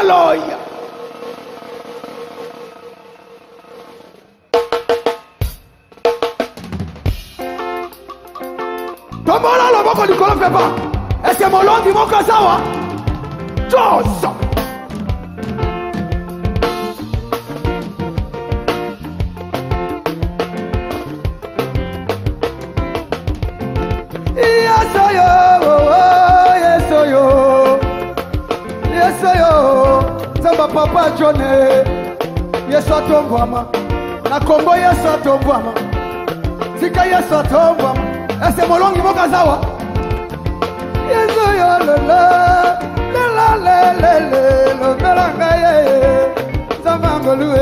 Hallelujah. Tombola le boko du colon fait pas. Est-ce que mon long dit mon kasawa? Chose. Papa John, yes, I don't want na combo, yes, I don't want Zika, yes, I don't want. I say, Molongi Mokazawa. Yes, I la Melanga, Samangolue,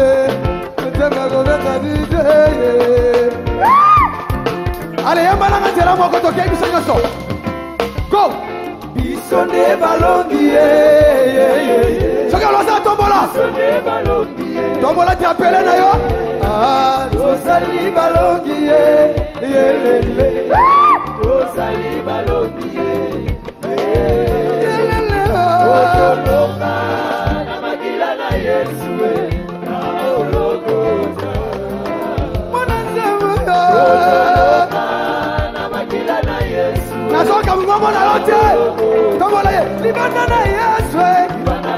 allez, Yamana, tell them what to get you so. Go! Bisonne Balongi, Chakalosa Tombola, Tombola ti appelle nayo. Ah, Tosali Balongi, Tosali Balongi, Otoloka, Namakila na Yesu, Naologota, Monanzemuda, Otoloka, Namakila na Yesu, Nasoka mumamo na lote, Tombola ye, Libana na Yesu,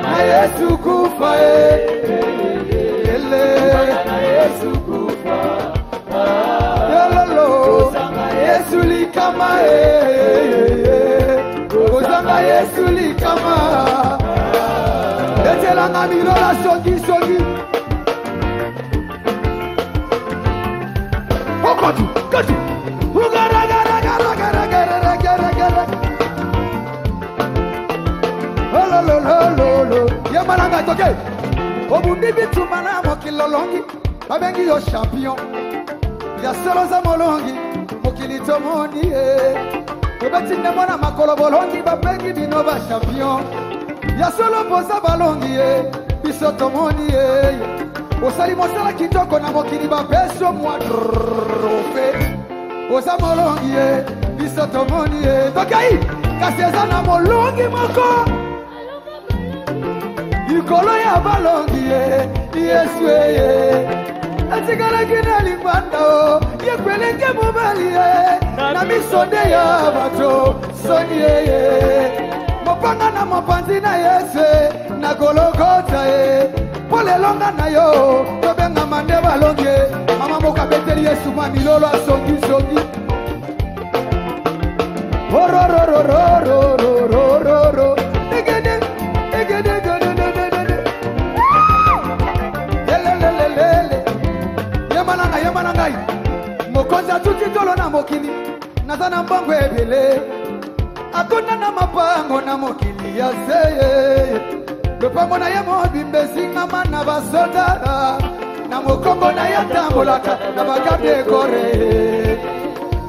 na Yesu kufa na Yesu kufa yalolo Yesu likama kozanga Yesu likama etelanga milola soki okotu katu lolo yamalanga toke obundi bitumana mokilolongi babengi yo champion ya solo za molongi mokili tomoni obetinda mwana makolo bolongi babengi bino ba champion ya solo poza balongi biso tomoni osali mosala kitoko na mokili bapeso mwa trofe oza molongi biso tomoni tokai kasi eza na molongi moko Ikolo ya balongi Yesu atikala kina limbanda yekwelenge mobali na misonde ya bato soni mopanga na mopanzi na Yesu na Golgotha polelonga na yo tobenga mande balongi mama moka beteli Yesu mamilolo songi ro egede Yamanangai mokonza tuti tolo na mokili nazana mbango ebele akona na mapango na mokili ya seye lopango na ye mobimbe singama na basoda na mokongo na ye tambolaka na bagabe kore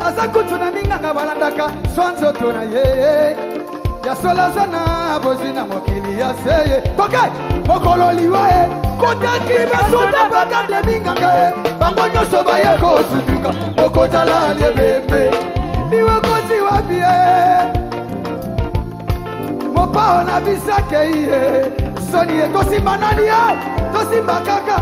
asa kutu na minganga balandaka swanzo tona ye ya sola sana bozina mokili ya seye tokai mokolo liwae kota kibe soda bagade minganga bango nyoso baye kosutuka okotala lebembe niwe kosi wabie mopao na bisake iye soni tosimba nani tosimba kaka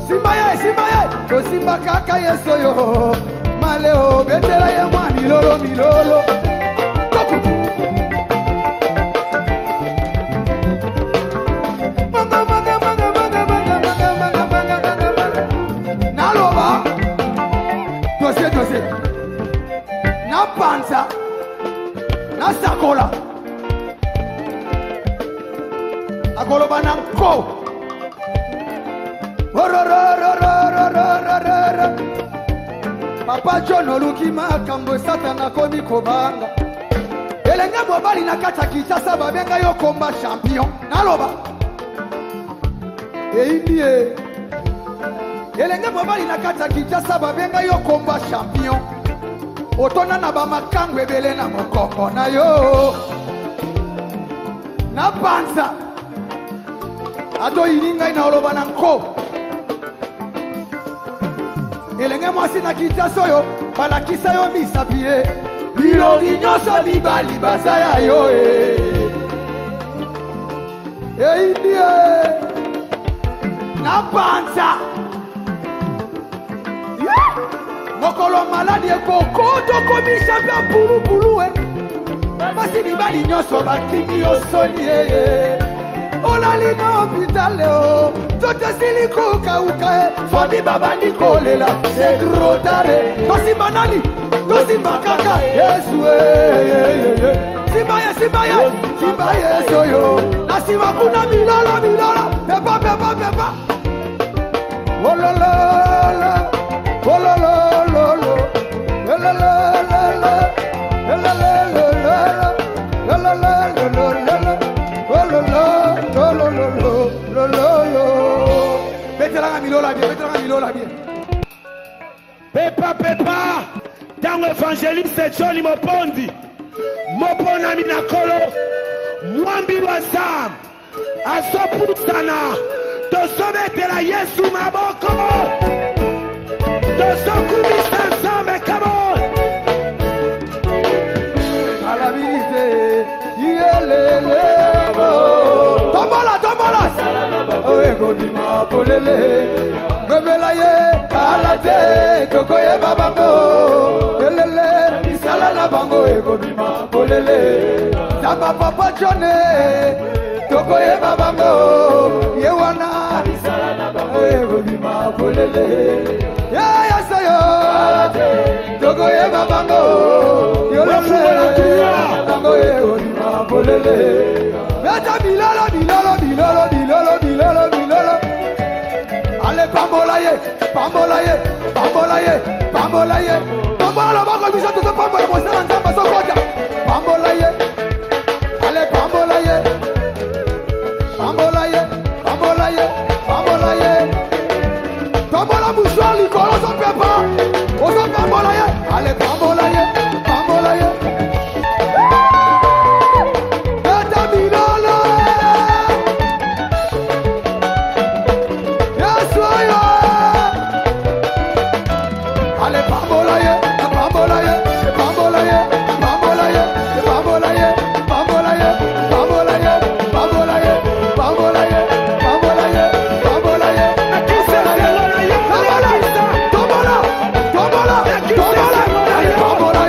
simba ye tosimba kaka yesoyo maleo betela ye mwa milolo na panza na sakola akoloba na nko Papa John oluki makambo satana komi kobanga elenge mobali na kata kitasa babenga yo komba champion naloba eindie elenge mobali na kata kitasa babenga yo komba champion otona na bamakango ebele na mokongo na yo na panza ato iningai na oloba na nko elenge mwasi na kitasa oyo balakisa yo misapi bilongi nyonso mibali baza ya yo Eidie na panza mokolo maladi ekokoto komisa mpe pulupulu basi mibali nyonso baklingi osoni olali na hôpital totesili kokauka fami babandi kolela segrotare tosimba nani tosimba kaka yesu simba yesu oyo nasima kuna milala pepa olololo olololo Pepa, dans l'évangéliste Johnny Mopondi, Moponami Nakolo, Mwambi Wazam, Asopusana, Tosometela Yesu Maboko, Tosokubisa Nzambe, come on! Tombola egodima polele rebela ye alate kokoye babango elele isala na bango egodima polele tamba papa jone kokoye babango yewana isala na bango egodima polele ya sayo alate kokoye babango yolele bango egodima polele Meta bilolo Ale pambolaye Pambola bako bisa tuto pambola Mosala nzamba sokoja Pambolaye Ale pambolaye Pambola mouchoir likolo so pepa Oso pambolaye Ale pambolaye Tombola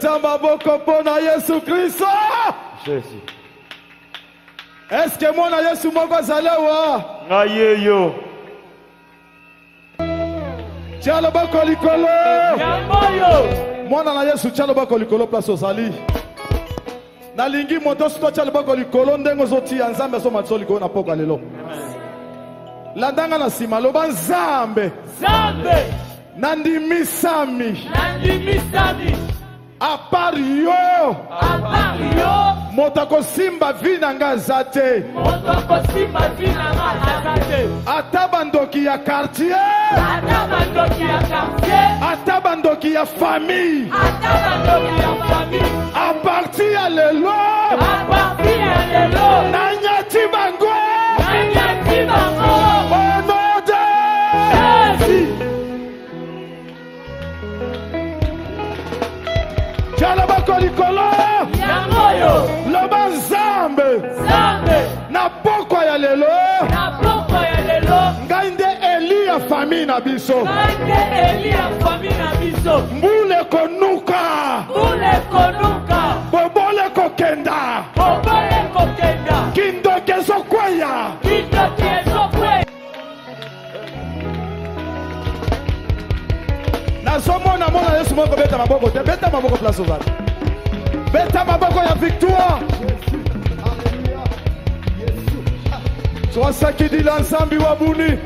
Beta maboko pona Yesu Kristo. Jésus. Est-ce que moi na Yesu moko zalewa? Ayeyo. Tiens bako likolo. Yamoyo. Mwana na Yesu tiens bako likolo place ozali. Nalingi moto sito tiens bako likolo ndengo zoti ya Nzambe so matso likolo na poko lelo. Landanga na sima loba Nzambe. Zambe. Nandimisami. Nandimisami. A part yo. A part yo. Motako simba vina nga zate. Motoko simba vina nga zate. Atabandoki ya quartier. Atabandoki ya quartier. Atabandoki ya famille. Atabandoki ya famille. A partir ya lelo. A partir ya lelo. Nanyati bango. Nanyati bango. Au nom de Jésus. Tiala bako likolo. Yamoyo. Loba Nzambe. Zambe. Na poko ya lelo. Na poko ya lelo. Ngai nde Eli ya famille na biso. Nande Elia famille na biso. Mbule konuka. Mbule konuka. Bobole kokenda. Bobole kokenda. Kindoke zokweya. Kindoke zokwe. Nazomona mona Yesu moko beta maboko te. Beta maboko place ozali. Beta maboko ya victoire. Toi ça qui dit l'ensemble wabuni.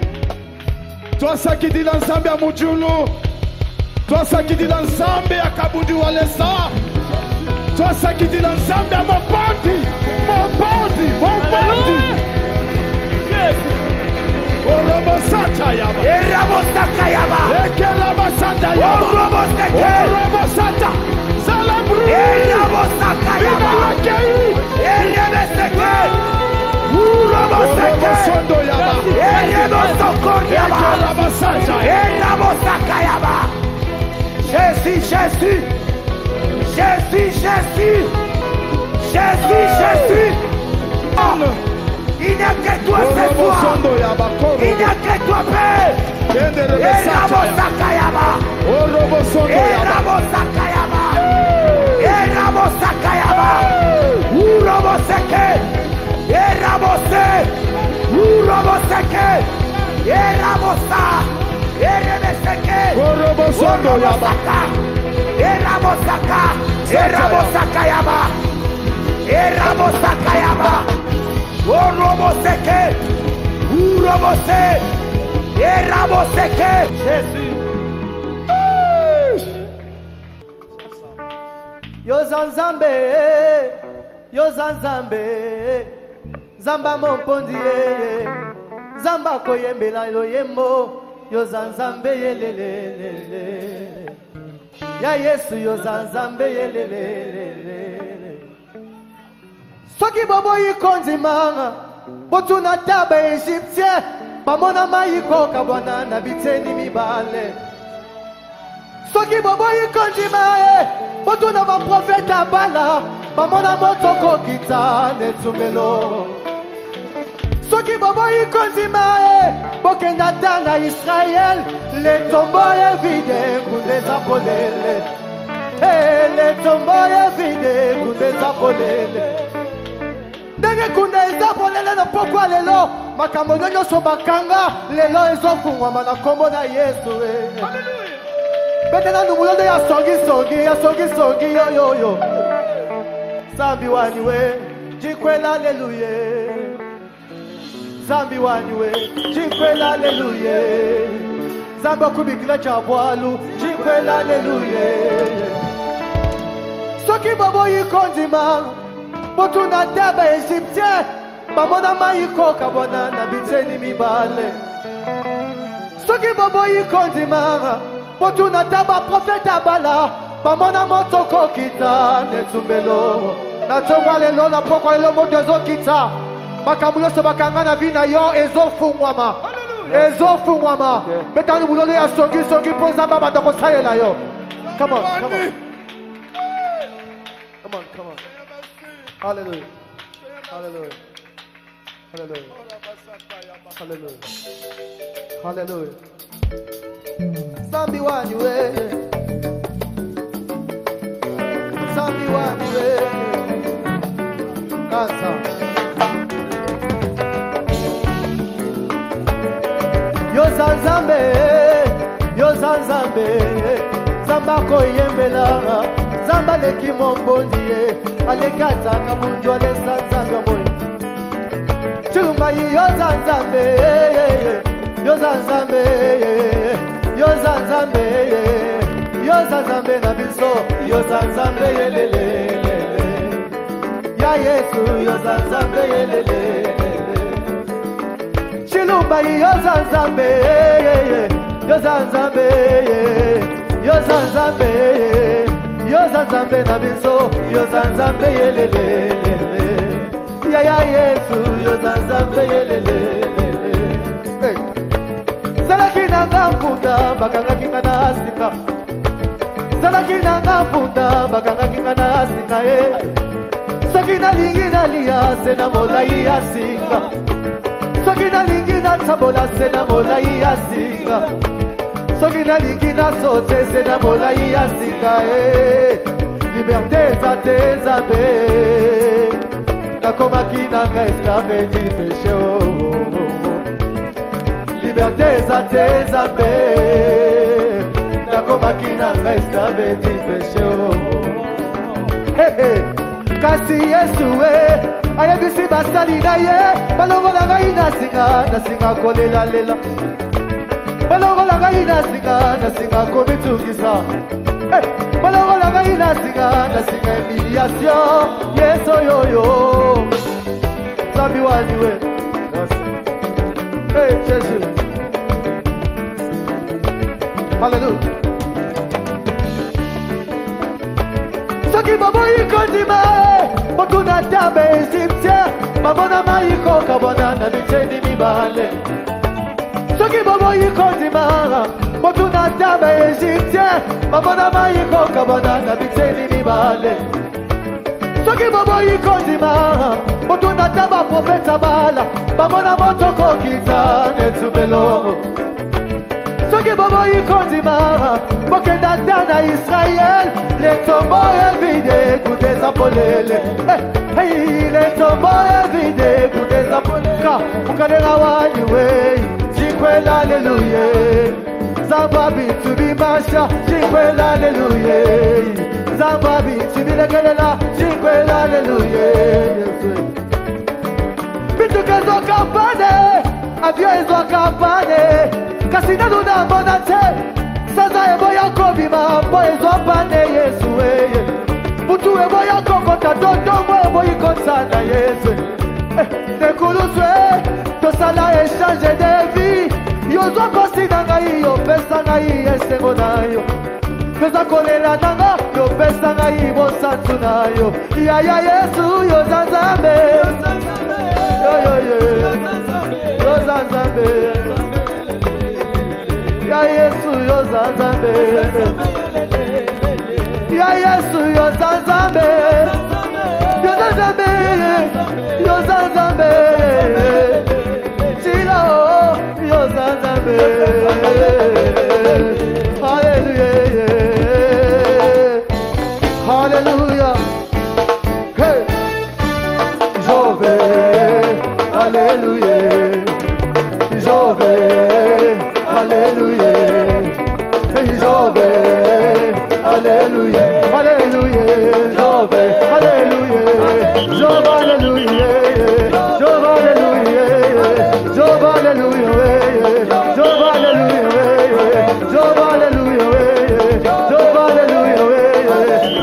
Toi ça qui dit l'ensemble ya mujulu. Toi ça qui dit l'ensemble ya kabundi walesa. Toi ça qui dit l'ensemble ya mopandi. Mopandi. Mopandi. Orobosata yaba. Erabosaka yaba. Ekelabasata yaba. Oroboseke. Orobosata. Salabru. Erabosaka yaba. Ibalakei. Erebeseke. Uroboseke. Orobosondo yaba. Erebosoko yaba. Ekelabasata. Erabosaka yaba. Jésus, Jésus. Jésus, Jésus. Jésus, Jésus. Oh. Il n'y a que toi ce soir. Orobosondo yaba. Il n'y a que toi, Père. Erabosaka yaba. Orobosondo yaba. Erabosaka yaba. Erabosaka yaba. Uroboseke. Erabose. Uroboseke. Erabosa. Erebeseke. Orobosondo yaba. Erabosaka. Erabosaka yaba. Erabosaka yaba. Oroboseke. Urobose. Eraboseke. Jésus. Yozanzambe, Yozanzambe, Zamba mompondi, Zamba koyembela loyembo, Yozanzambe yelelelele, Ya Yesu Yozanzambe yelelelele. Soki bobo yikondi manga, botu na taba Egyptien, bamona mayiko kabwana na biteni mibale. Soki bobo yikondi mae, botu na ma profeta bala, bamona motoko kita netumelo. Soki bobo yikondi mae, bokenda tana Israël, le tombo ye vide kunde zapolele. Le tombo ye vide kunde zapolele. Ndenge kunde zapolele no pokwa lelo, makambo nyonso bakanga, lelo ezofungwama na kombo na Yesu. Hallelujah. Betena numulondo ya songi yo yo yo. Zambi waniwe, jikwela haleluya. Zambi waniwe, jikwela haleluya. Zamba kubikila chabwalu, jikwela haleluya. Soki bobo yikondima, botu na taba Egyptien, bamona mayiko kabona na biteni mibale. Soki bobo yikondima, botu na taba profeta bala, bamona motoko kita netumbelo. Na tonga lelo na poko lelo moto ezo kita. Makamulo so bakanga na vina yo ezo fungwama. Ezo fungwama. Betani bulole ya songi poza baba doko sayela yo. Come on. Come on. Hallelujah. Zambi wanyu waniwe kansa yo zanzambe zambako yembela zamba leki mombondie alekata kabunjo alesanzanga moyo chuma yo zanzambe na biso yo zanzambe yelele ya Yesu yo zanzambe yelele chilumba yo zanzambe na biso yo zanzambe yelele ya Yesu yo zanzambe yelele Salakina ngapunda bakanga kingana asika Salakina ngapunda bakanga kingana asika Sakina lingina liya sena mola yasinga Sakina lingina tabola sena mola yasinga Sakina lingina sote sena mola yasinga Liberté za be Nakoma kinanga esclave du péché Liberté za be Nakoma kinanga esclave du péché Kasi Yesu ayebisi basali na ye balongola ngai nasinga kolela lela balongola ngai nasinga komitungisa balongola ngai nasinga humiliation Yesu yoyo Sabi waniwe Jésus Hallelujah Soki babo ikondima Bokuna tabe Egyptien Babona maiko kabona na biteni mibale Soki babo ikondima Bokuna tabe Egyptien Babona maiko kabona na biteni mibale Soki babo ikondima Bokuna taba profeta bala Babona motoko kita netumelo Soki babo ikondima Bokenda dana Israel Les tombeaux évidés pour des apolélés Les tombeaux évidés pour des apolélés Mukalera waniwe Jikwela hallelujah Zambabi tubimasha Jikwela hallelujah Zambabi tubilekelela Jikwela hallelujah Bitukezo kampane Avyo ezo kampane Kasina luna bonate Saza ebo yako bima mbo ezo pande Yesu Mutu ebo yako kota dodo ebo yikonsana Yesu Nekuluswe Tosala échange de vie Yozo kosi nanga iyo pesa na iyi esengo nayo Pesa kolela nanga yo pesa na iyi bosantu nayo Ya Yesu yo zanzambe Yo zanzambe Ya Yesu yo zanzambe Ya Yesu yo zanzambe Yo zanzambe Yo zanzambe Chila yo zanzambe Hallelujah Hallelujah Hey Jove Hallelujah Jove Hallelujah Jove Hallelujah Hallelujah Jove Hallelujah Jove Hallelujah Jove Hallelujah Jove Hallelujah Jove Hallelujah Jove Hallelujah Jove Hallelujah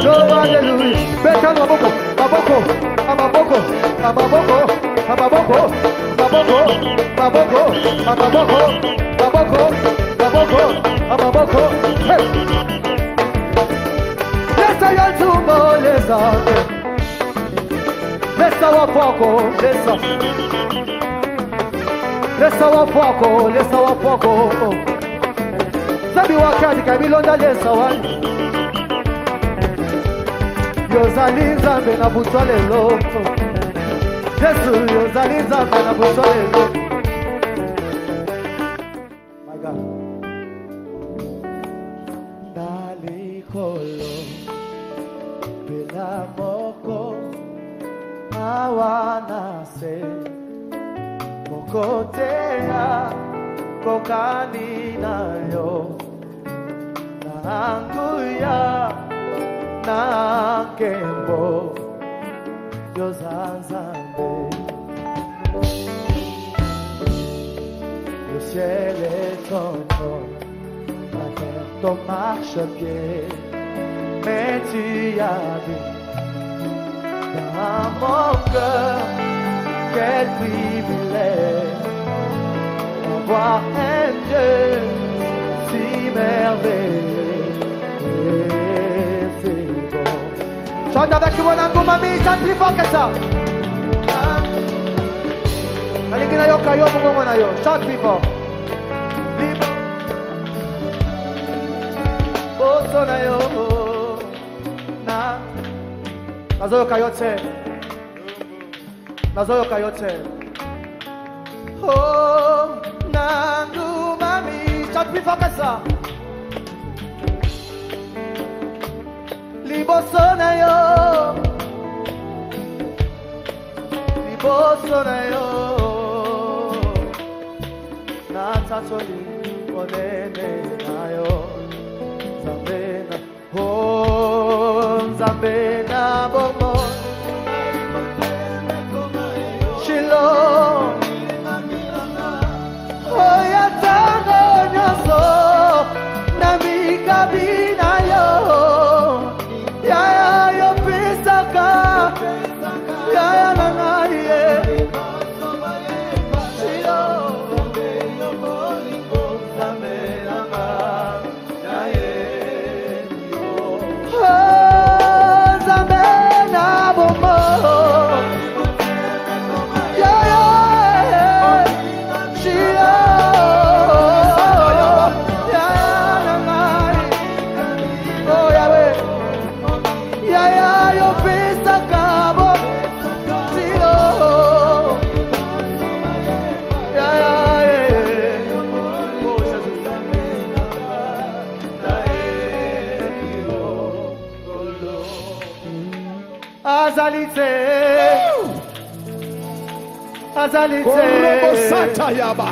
Jove Hallelujah Beta maboko maboko maboko maboko maboko maboko maboko maboko hey Lesa ya tumbo lesa Lesa wapoko lesa Lesa wapoko Zabi wakati kabilonda lesa wani Yozali zambe na butwa lelo Yesu yozali zambe na butwa lelo My God Dali kolo Bela awanase kokotea kokani nayo nanguya nakembo yozanzambe le ciel est ton nom, la terre ton marchepied, mais tu habites dans mon cœur. Quel privilège d'avoir un Dieu si merveilleux. Et c'est bon. Chante avec moi dans ton mamie, chante plus fort que ça. Allez, na yo kayo mo na yo. Chante plus fort. Boso na yo na nazo kayo tse. Nazo kayo tse. Oh, nangu mami, chante plus fort que ça. Liboso na yo. Liboso na yo. Natasoli onene na yo. Zambena, oh, Zambena bomo. Shilo, oh, yatano nyoso, namikabi na yo. Ya yo pisaka, ya nangaye. Shilo, Zambena ma. Azalite, Azalite, Korobosata yaba.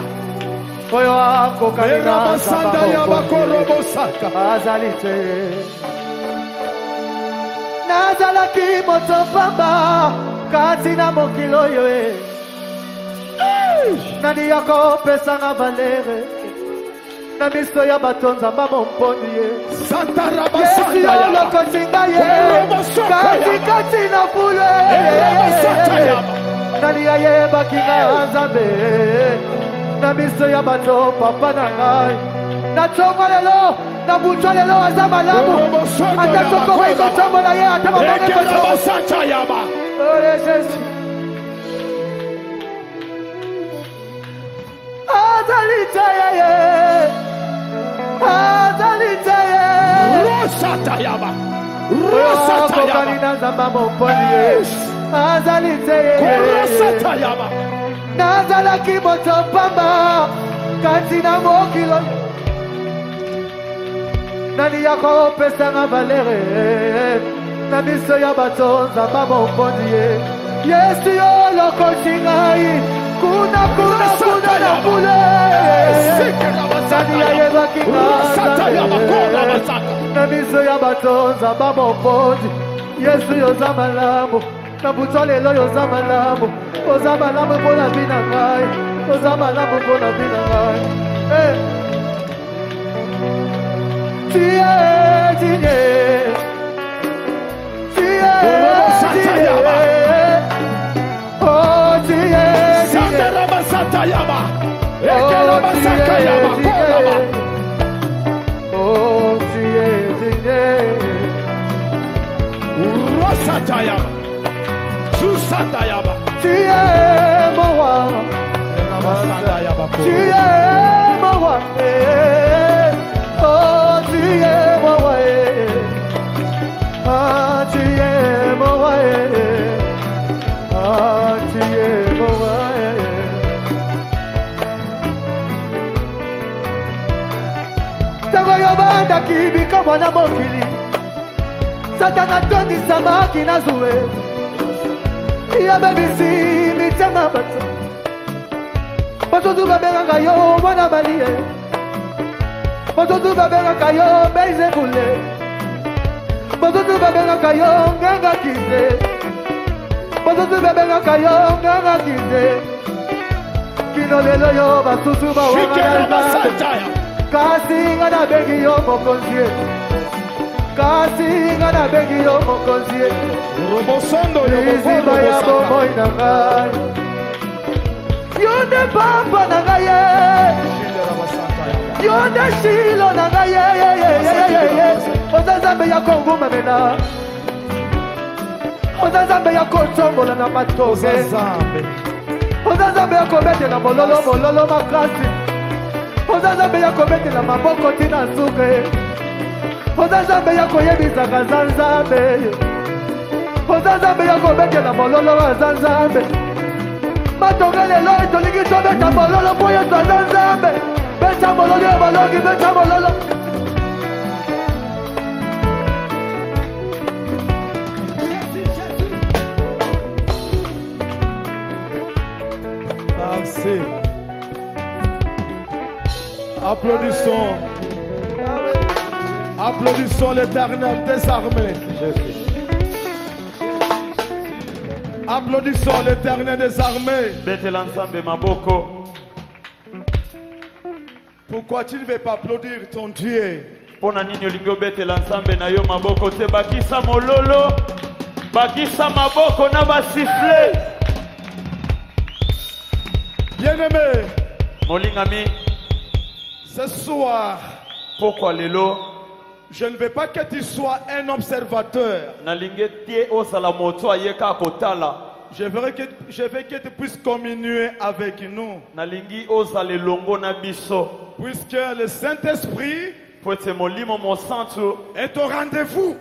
Koyo ako kanina Erabasanda yaba korobosata. Azalite, Nazalaki motopamba katina mokilo yoe. Nani yako pesa na valere. Na miso ya batonza mama mpondie. Santa rabasanda yaba. Yesu loko singa ye. Kati na pule. Erabasata yaba. Nani ya ye bakinga azambe. Na miso ya bato papa na ngai. Na chongo lelo. Na bucho lelo azama lamu. Ata toko wa iko chongo na ye. Ata mabone ko chongo. Erabasata yaba. Ore Jesu. Azalite ye. Azalite ye. Rosata yaba. Rosata yaba. Azalite ye. Rosata yaba. Nazalaki motopamba katina mokilo. Nani yako pesa na valere. Na miso ya batonza mama mpondie. Yesu yo loko singai. Kuna na pule. Nani ya yeba kinga. Na miso ya batonza mama mpondi. Yesu yo zamalamu. Na butolelo yo zamalamu. O zamalamu pona bina ngai. O zamalamu pona bina ngai. Tie, tie. Tie, tie. Oh, tie, tie. Rabasata yaba. Ekelabasaka yaba. Kolaba. Oh, tie, tie. Rosata yaba. Susata yaba. Tie, mowa. Rabasanda yaba. Tie, mowa. Oh, tie, mowa. Ah, tie, mowa. Ah, tie, mowa. Tango yobanda kibika mwana mokili. Satana tondi samaki na zuwe. yabebisi mitema bato batotu babengaka yo mwana balie batotu babengaka yo beizebule batotu babengaka yo nganga kize batotu babengaka yo nganga kize kino lelo yo basusu bawangana kasi nga nabengi yo mokonzi kasi nga nabengi yo mokonzi liziba ya bomoi na ngai yo nde papa na ngai yo nde shilo na ngai oza nzambe ya konguma mena oza nzambe ya kotombola na matoke oza nzambe ya kobetela mololo makasi oza nzambe ya kobetela maboko tina nsuke oza nzambe ya koyebisaka za nzambe oza nzambe ya kobetela mololo aza nzambe matonga lelo tolingi tobeta mololo mpo yesu aza nzambe beta mololo ya balongi beta mololo Merci. Applaudissons. Applaudissons l'Éternel des armées. Applaudissons l'Éternel des armées. Pourquoi tu ne veux pas applaudir ton Dieu? Bakisa mololo, bakisa maboko na basifle. Bien-aimé, Molingami, ce soir, pourquoi lelo? je ne veux pas que tu sois un observateur. Je veux que tu puisses communier avec nous. Puisque le Saint-Esprit est au rendez-vous.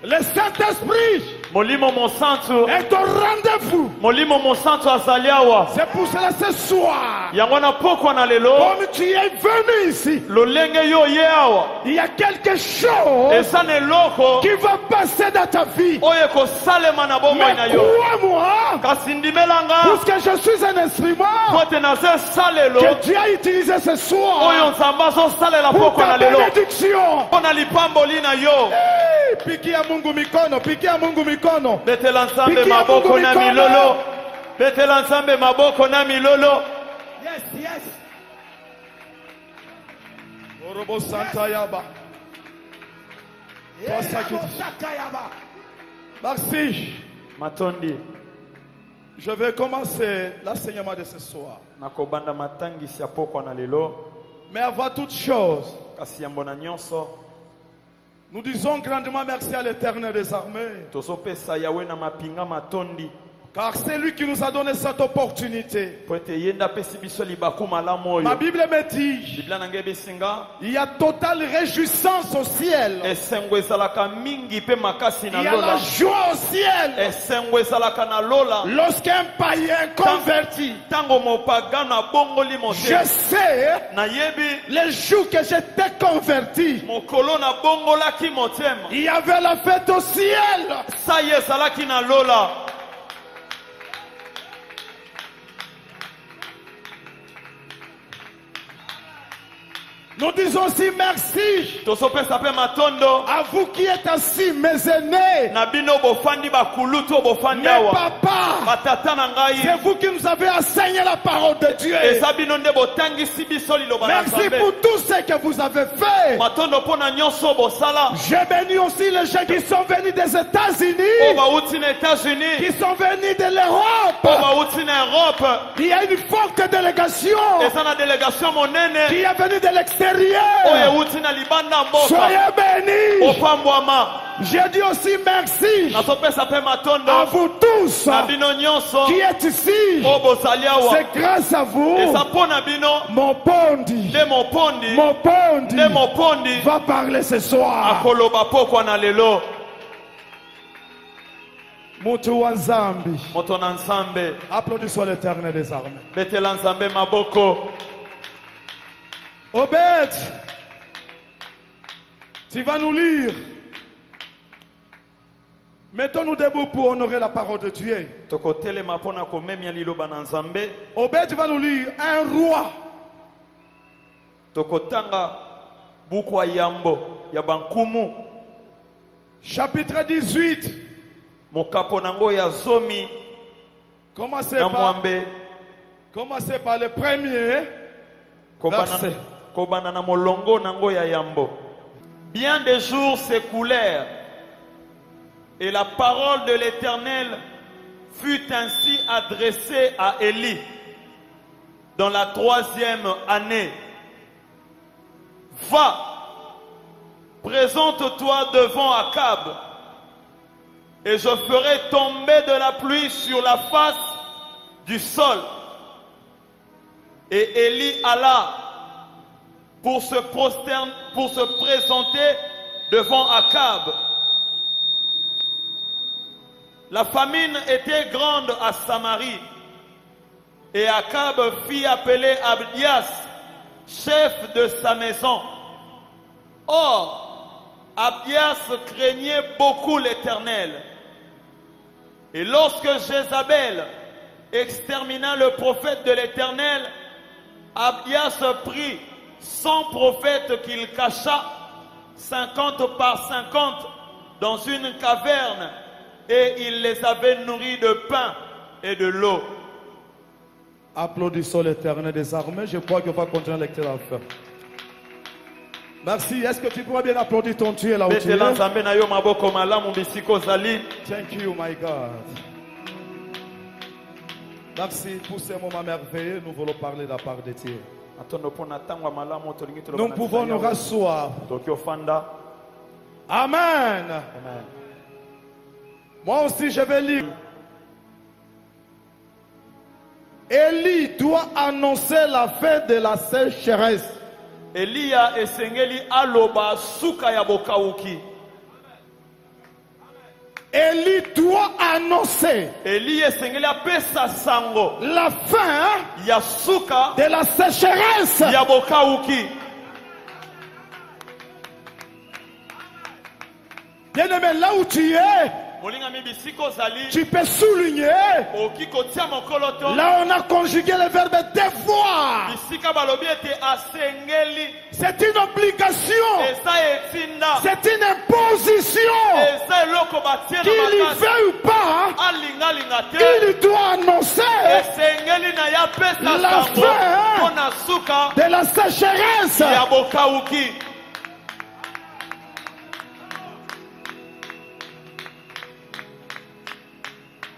Le Saint-Esprit est au rendez-vous. C'est pour cela ce soir, comme tu es venu ici, il y a quelque chose qui va passer dans ta vie. Mais crois-moi, puisque je suis un instrument que Dieu a utilisé ce soir pour ta bénédiction. Pikia Mungu mikono, pikia Mungu mikono. Betela nsambe maboko na milolo. Betela nsambe maboko na milolo. Yes, yes. Orobo Santa Yaba. Merci. Matondi. Je vais commencer l'enseignement de ce soir. Nakobanda matangi siapoko na lelo. Mais avant toute chose, kasi yambona nyonso. Nous disons grandement merci à l'Éternel des armées. Car c'est lui qui nous a donné cette opportunité. Ma Bible me dit, il y a totale réjouissance au ciel. Il y a la joie au ciel. Lorsqu'un païen converti, je sais les jours que j'étais converti, il y avait la fête au ciel. Nous disons aussi merci à vous qui êtes assis, mes aînés, mes papas. C'est vous qui nous avez enseigné la parole de Dieu. Merci pour tout ce que vous avez fait. Je bénis aussi les gens qui sont venus des États-Unis, qui sont venus de l'Europe. Il y a une forte délégation qui est venue de l'extérieur. Soyez bénis. Je dis aussi merci à vous tous qui êtes ici. C'est grâce à vous mon pondi va parler ce soir. Mutu wa Nzambi. Applaudissons l'Éternel des armées. Obed, tu vas nous lire Mettons-nous debout pour honorer la parole de Dieu. Obed va nous lire un roi. Chapitre 18. Commencez par le premier verset. Bien des jours s'écoulèrent et la parole de l'Éternel fut ainsi adressée à Élie dans la 3e année. Va, présente-toi devant Akab et je ferai tomber de la pluie sur la face du sol. Et Élie alla pour se présenter devant Akab. La famine était grande à Samarie. Et Akab fit appeler Abdias, chef de sa maison. Or, Abdias craignait beaucoup l'Éternel. Et lorsque Jézabel extermina le prophète de l'Éternel, Abdias prit 100 prophètes qu'il cacha 50 par 50 dans une caverne et il les avait nourris de pain et de l'eau. Applaudissons l'Éternel des armées. Je crois qu'on va continuer la lecture à faire. Merci. Est-ce que tu pourrais bien applaudir ton Dieu là où tu es? Thank you, my God. Merci pour ces moments merveilleux. Nous voulons parler de la part de Dieu. Nous pouvons nous rasseoir. Amen. Amen. Moi aussi, je vais lire. Élie doit annoncer la fin de la sécheresse. Elia esengeli aloba suka ya bokauki. Élie doit annoncer Elie esengeli apesa sango la fin ya suka de la sécheresse. ya bokauki. Bien-aimé, là où tu es, tu peux souligner. Là, on a conjugué le verbe devoir. C'est une obligation. C'est une imposition. Qu'il y veuille ou pas, il doit annoncer la fin de la sécheresse.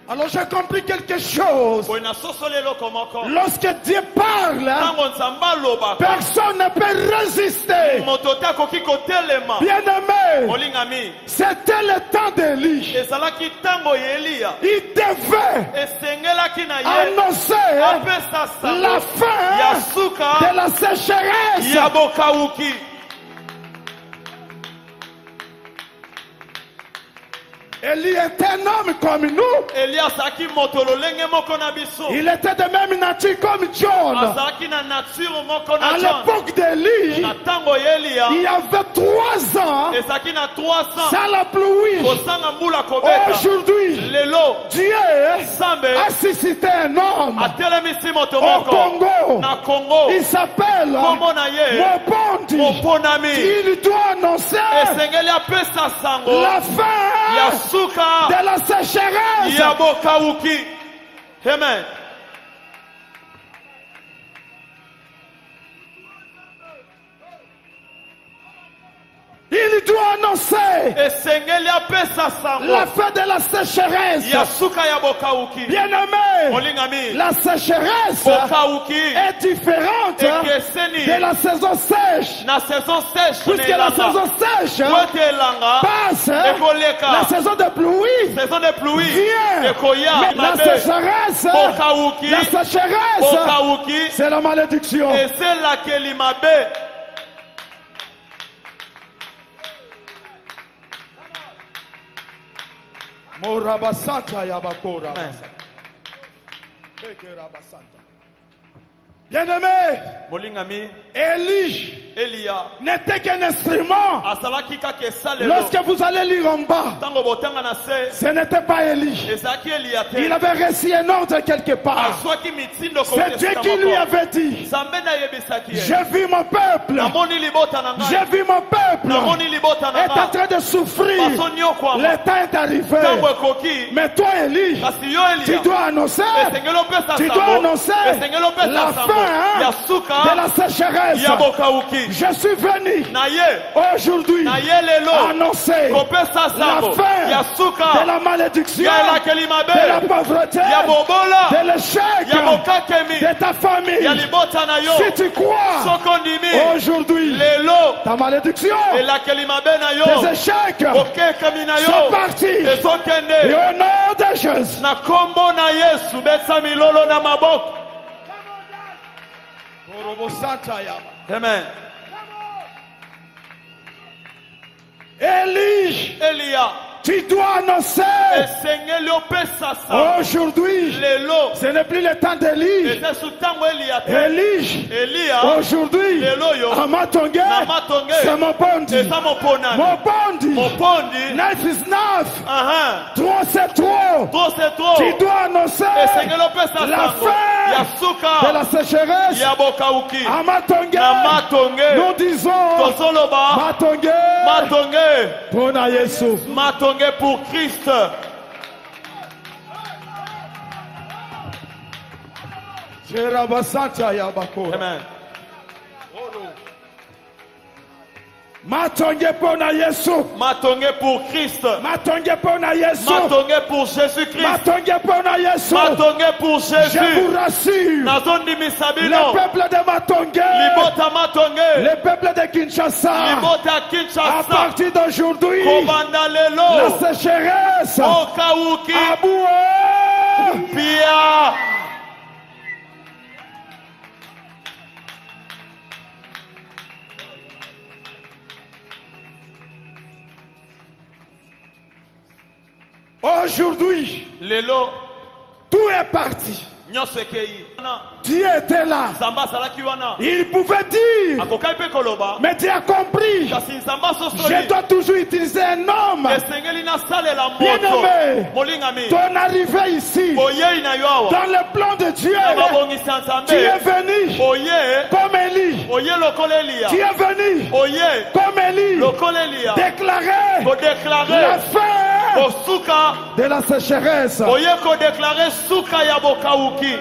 Alors j'ai compris quelque chose. Lorsque Dieu parle, personne ne peut résister. Bien-aimé, c'était le temps d'Élie. Il devait annoncer la fin de la sécheresse. Élie était un homme comme nous. Il était de même nature comme John. À l'époque d'Élie, il y avait 3 ans sans la pluie. Aujourd'hui, Dieu a suscité un homme au Congo. Il s'appelle Mobondi. Il doit annoncer la fin de la sécheresse. Amen. Il doit annoncer la fin de la sécheresse. Bien-aimé, la sécheresse est différente de la saison sèche. Puisque la saison sèche passe, la saison de pluie vient. Mais la sécheresse, c'est la malédiction. Bien-aimé, Élie Elia n'était qu'un instrument. asalaki kaka esalelo. Lorsque vous allez lire en bas, Tango botanga na se ce n'était pas Élie. ezalaki Elia te. Il avait reçu un ordre quelque part. azwaki mitindo C'est Dieu qui lui avait dit, Nzambe nayebisaki ye. j'ai vu mon peuple, namoni libota na j'ai ngai vu mon peuple namoni libota na est en ngai train de souffrir. basoniokwama Le temps est arrivé. ntango ekoki Mais toi, Élie, kasi yo tu Elia dois annoncer, esengeli opesa tu dois sango annoncer esengeli opesa la sango fin ya de suka la sécheresse. ya bokauki Je suis venu na ye aujourd'hui na ye lelo annoncer kopesa la sango fin ya de suka la malédiction, ya elakeli de la mabe pauvreté, ya bobola de l'échec ya bokakemi de ta ya famille. libota na yo Si tu crois soko ndimi aujourd'hui, lelo ta malédiction, elakeli mabe na tes yo échecs bokekami na sont yo partis. Et ezokende au nom de Jésus, na kombo na yesu besa milolo na maboko. Amen. Élie, Elia tu dois annoncer esengeli opesa sango aujourd'hui. lelo Ce n'est plus le temps d'Élie. eza su ntango Elia te Élie, Elia aujourd'hui, lelo yo à Matongue, na matonge c'est mon bondi. eza moponani Mon bondi. mopondi 9 is 9. aha 3 c'est trop. trop c'est trop Tu dois annoncer esengeli opesa la sango fin ya de suka la sécheresse. ya bokauki À Matongue, na matonge nous disons tozoloba Matongue, matonge pour Yesu. matonge pour Christ. Amen. Matongue pour Yesu. Matonge pour Christ. Matongue pour Yesu. Matonge pour Jésus-Christ. Matongue pour Yesu. Matonge pour Je Jésus. vous rassure. Nazondimisa Le bino. peuple de Matongue, Libota matonge. le peuple de Kinshasa, Libota à Kinshasa. partir d'aujourd'hui, Kobanda la lelo. sécheresse Okauki. a boué. Pia. Aujourd'hui, Lelo. tout est parti. Nyonso ekei. Dieu était là. Nzambe asalaki wana. Il pouvait dire, Akokai mpe koloba. mais tu as compris, Kasi nzambe je asosoli. dois toujours utiliser un homme. esengeli nasalela moto Bien-aimé, molingami ton arrivée ici, boyei na yo awa dans le plan de Dieu, na mabongisi ya tu es nzambe venu oye comme Élie. oye lokola eliya Tu es venu oye comme Élie. lokola eliya Déclarer la kodeklare fin kosuka de la sécheresse. oye kodeklare suka ya bokauki.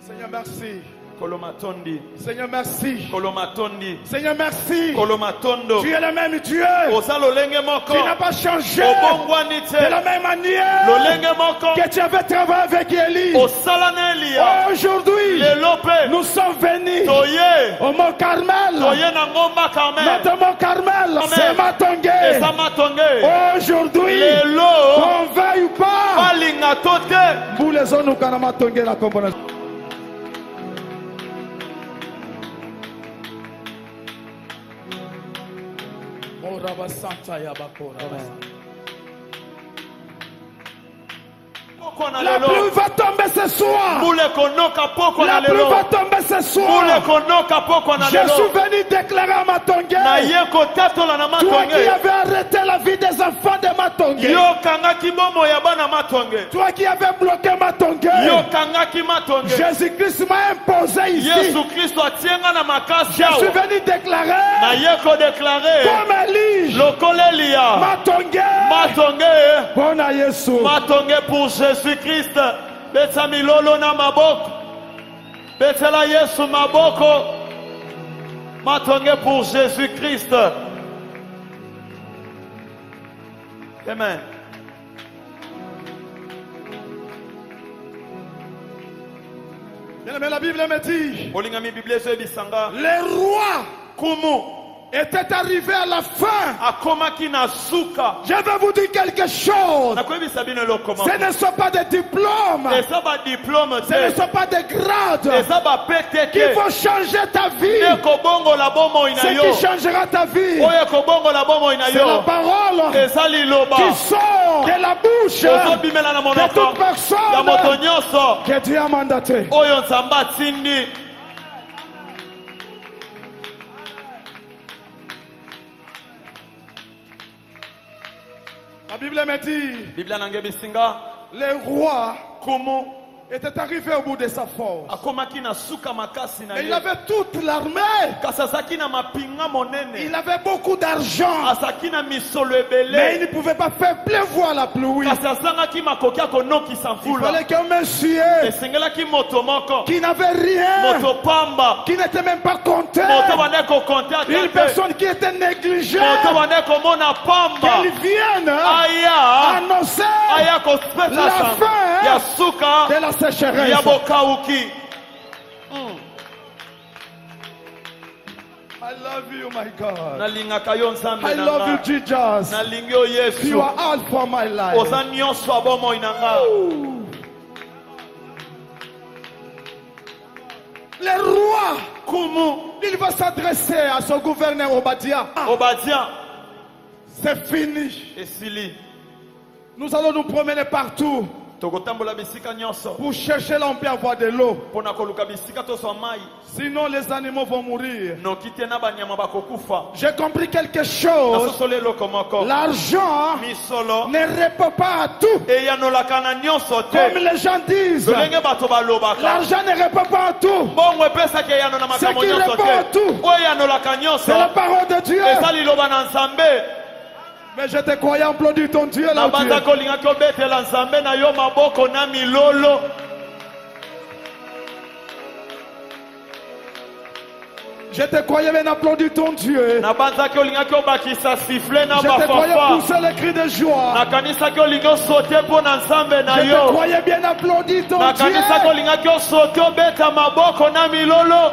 Seigneur, merci. Kolomatondi Seigneur, merci. kolomatondi Seigneur, merci. kolomatondo Tu es le même Dieu. oza lolenge moko Tu n'as pas changé obongwani de te la même manière lolenge moko que tu avais travaillé avec Élie. osala na eliya Aujourd'hui, lelo mpe nous sommes venus toye au Mont Carmel. toye na ngomba Carmel. Notre Mont Carmel, Amen. c'est Matongue. eza matonge Aujourd'hui, lelo qu'on veuille ou pas, balinga to te pour les zones où on a Matongue la componente. poko na La lelo pluie va tomber ce soir. mbula ekonoka poko na La pluie lelo va tomber ce mbula soir. ekonoka poko na Je suis lelo venu déclarer à Matongue. na ye kotatola na Toi qui matonge avais arrêté la vie des enfants de Matongue. yo kangaki bomo ya bana matonge Toi qui avais bloqué Matongue. yo kangaki matonge Jésus-Christ m'a imposé ici. yesu kristo atienga na makasi Je suis awa venu déclarer na ye kodeklare comme Élie. lokola eliya Matongue. matonge Bon à Yesu. matonge pour jésus-christ betsa milolo na maboko betela yesu maboko matonge pour jésus-christ. Amen. Bien, mais la Bible me dit, olingami biblia ezo ebisanga les rois kumu était arrivé à la fin. akomaki na suka. Je vais vous dire quelque chose. Nakoyebisa bino eloko moko. Ce ne sont pas des diplômes. eza badiplôme Ce ne te, sont pas des grades eza bapete qui te, vont changer ta vie. ekobongola bomoi na Ce yo, qui changera ta vie, oyo ekobongola bomoi na c'est la yo, parole eza liloba qui sort de la bouche ozobimela na de monoko toute ya personne moto nyonso que Dieu a mandaté. oyo nzambe atindi. La Bible me dit, Biblia nange bisinga le roi kumu était arrivé au bout de sa force. akomaki na suka makasi na Et il ye, avait toute l'armée. kasi azalaki na mapinga monene, Il avait beaucoup d'argent. azalaki na misolo Mais il ebele, ne pouvait pas faire pleuvoir la pluie. kasi azangaki makoki ya konokisa Il mvula. fallait qu'un monsieur Esengelaki moto moko, qui n'avait rien, moto pamba, qui n'était même pas compté, moto bande kokonte ata une te, personne qui était négligée, moto bande komona pamba, qu'elle vienne aya annoncer aya kospesa la sango fin ya suka de la sécheresse. ya bokauki. I love you, my God. Nalingaka yo nzambe I na love you, nga, Jesus. nalingi yo You Yesu, are all for my life. oza nyonso ya bomoi na nga. Le roi, Kumu il va s'adresser à son gouverneur Obadiah. Obadiah C'est fini. esili, Nous allons nous promener partout tokotambola bisika nyonso pour chercher là où on peut avoir de l'eau. mpona koluka bisika tozwa mai, Sinon, les animaux vont mourir. noki te na banyama bakokufa. J'ai compris quelque chose. Nasosoli eloko moko, L'argent misolo ne répond pas à tout. eyanolaka na nyonso Comme te, les gens disent, lolenge bato balobaka. l'argent ne répond pas à tout. Bongo epesaki eyano na makambo Ce qui nyonso répond à te, tout, oyo eyanolaka nyonso c'est la parole de Dieu. eza liloba na nzambe. Mais je te croyais applaudir ton Dieu là où tu nabanza es. kolingaki obetela nzambe na yo maboko na milolo. Je te croyais bien applaudir ton Dieu. nabanzaki olingaki obakisa sifle na Je te croyais bafafa, pousser les cris de joie. nakanisaki olingi osote mpo na nzambe na Je te yo, croyais bien applaudir ton nakanisaki Dieu. olingaki osote obeta maboko na milolo.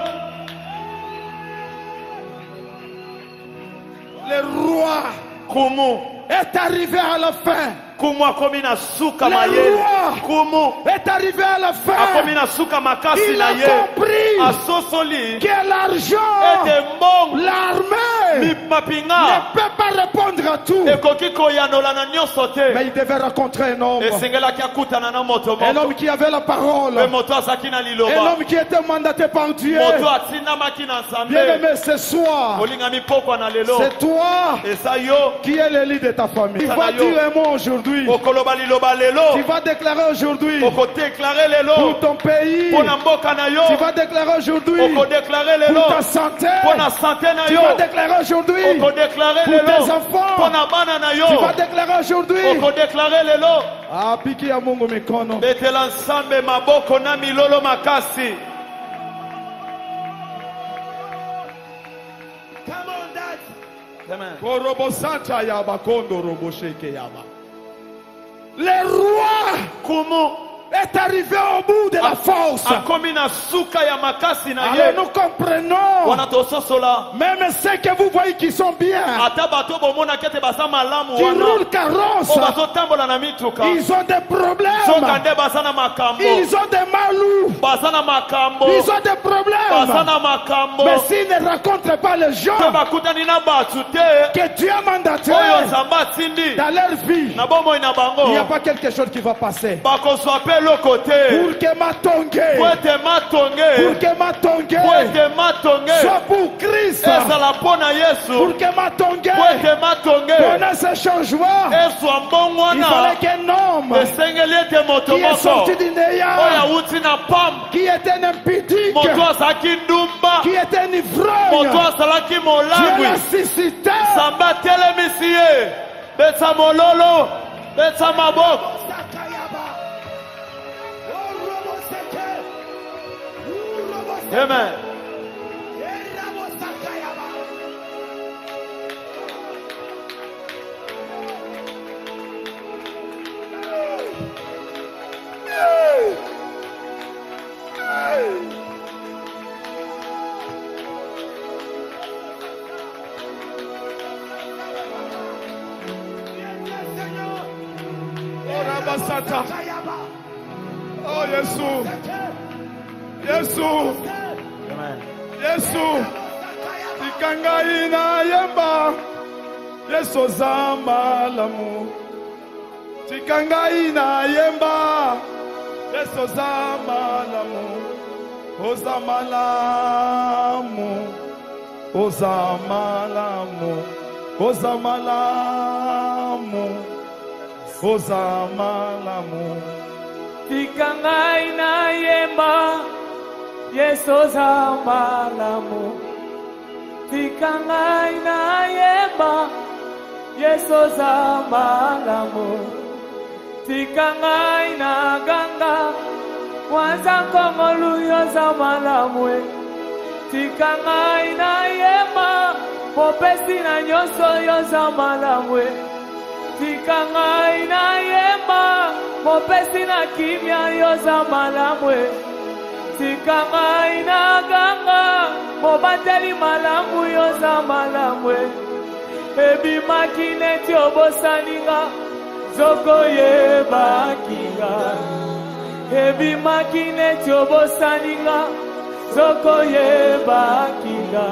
Le roi Kumu est arrivé à la fin. kumu akomi na suka Le mayele, roi kumu est arrivé à la fin. akomi na suka makasi Il na a ye, compris asosoli que l'argent, ete mbongo l'armée, mapinga ne peut pas répondre à tout. ekoki koyanola na nyonso te. Mais il devait rencontrer un homme. esengelaki akutana na moto Un moko, homme qui avait la parole. mpe moto azalaki na Un liloba, homme qui était mandaté par Dieu. moto atindamaki na nzambe. Bien-aimé, ce soir, olingami pokwa na lelo, c'est toi eza yo qui es le lit de ta famille. Tu vas dire un mot aujourd'hui. okoloba liloba lelo, Tu vas déclarer aujourd'hui okodeklare pour lelo ton pays. mpo na mboka na yo, Tu vas déclarer aujourd'hui okodeklare lelo pour ta santé. mpo na sante na Tu yo, vas déclarer aujourd'hui okodeklare pour lelo tes enfants. mpo na bana na yo, Tu vas déclarer aujourd'hui. okodeklare lelo. Ah, piki ya Mungu mikono. betela nsambe maboko na milolo makasi. Come on, Dad. Amen. Korobo santa yaba kondo robo sheke yaba. Le roi Kumu est arrivé au bout de la force. akomi na suka ya makasi na Alors ye, nous comprenons, wana tososola même ceux que vous voyez qui sont bien, ata bato bomonaki ete baza malamu qui wana roulent carrosse, o bazotambola na mituka, ils ont des soka problèmes, nde baza na makambo, ils ont des malous, baza na makambo, ils ont des baza problèmes. na makambo, Mais s'ils ne rencontrent pas les gens mpe bakutani na bato te que Dieu a mandaté oyo nzambe atindi dans leur vie, na bomoi na il n'y a bango, pas quelque chose qui va passer. bakozwa mpe eloko te Pour que ma po tongue, ete pour matonge, que ma tongue po ete matonge soit pour Christ, ezala mpo na Yesu, pour que ma tongue po ete matonge connaisse ce changement. ezwa mbongo Il wana, fallait qu'un homme esengeli ete moto qui est moko sorti du oyo néant, awuti na pamba, qui était un impudique, moto azalaki ndumba, qui était un moto ivrogne, azalaki Dieu molangwi, l'a suscité. nzambe atelemisi ye. Betsa mololo, betsa maboko. Amen. Basata. Oh Yesu. Yesu. Yesu. Tikanga ina yemba. Yesu zamalamu. Tikanga ina yemba. Yesu zamalamu. Ozamalamu. Ozamalamu. Ozamalamu. Ozamalamu. Tikanga ina yemba. Yesu zamalamu. Tikanga ina yemba. Yesu zamalamu. Tikanga ina ganga. Wanza kongolu yo zamalamu. Tikanga ina yemba. Popesi na nyoso yo zamalamu. Tikanga ina yemba. Popesi na kimya yo zamalamu. Tikanga ina ganga. Mobateli malamu yo zamalamu. Ebi makine tiobosaninga. Zoko ye bakinga. Ebi makine tiobosaninga. Zoko ye bakinga.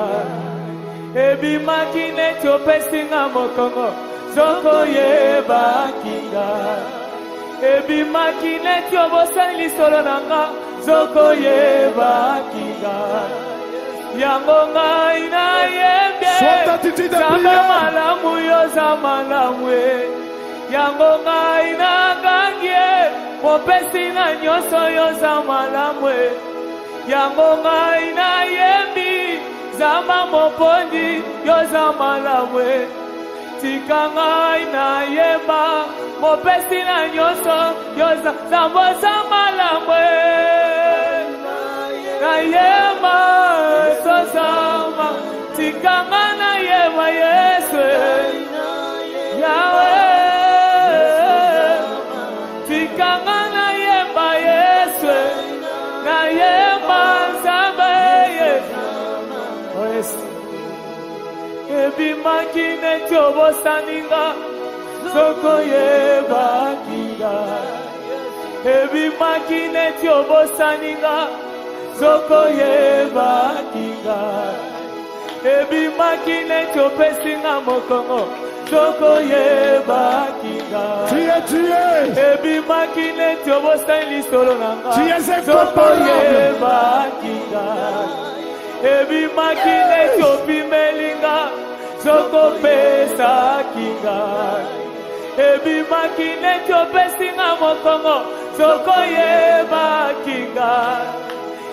Ebi makine tiopesinga mokongo. Zoko ye bakinga. Ebi makine tiobosani solo nanga. Zoko ye bakinga. Yango ngai na yembe. Zamba malamu yo zamalamu. Yango ngai na gangie. Mopesi na nyoso yo zamalamu. Yango ngai na yembi. Zamba mopondi yo zamalamu. Tikanga ina yemba. Mopesi na nyoso yo zamalamu. Na yemba sosama. Tikanga na yemba Yesu. Yahweh. Tikanga na yemba Yesu. Na yemba Zamba Yesu. Ebi makine chobo saninga. Zoko ye bakinga. Ebi makine chobo saninga. Zoko ye bakinga. Ebi makine chopesinga mokongo. Zoko ye bakinga. Ebi makine chobo saninga solo nanga. Zoko ye bakinga. Ebi makine chopi melinga. Zoko pesa kinga. Ebi makine chopesinga mokongo. Zoko ye bakinga.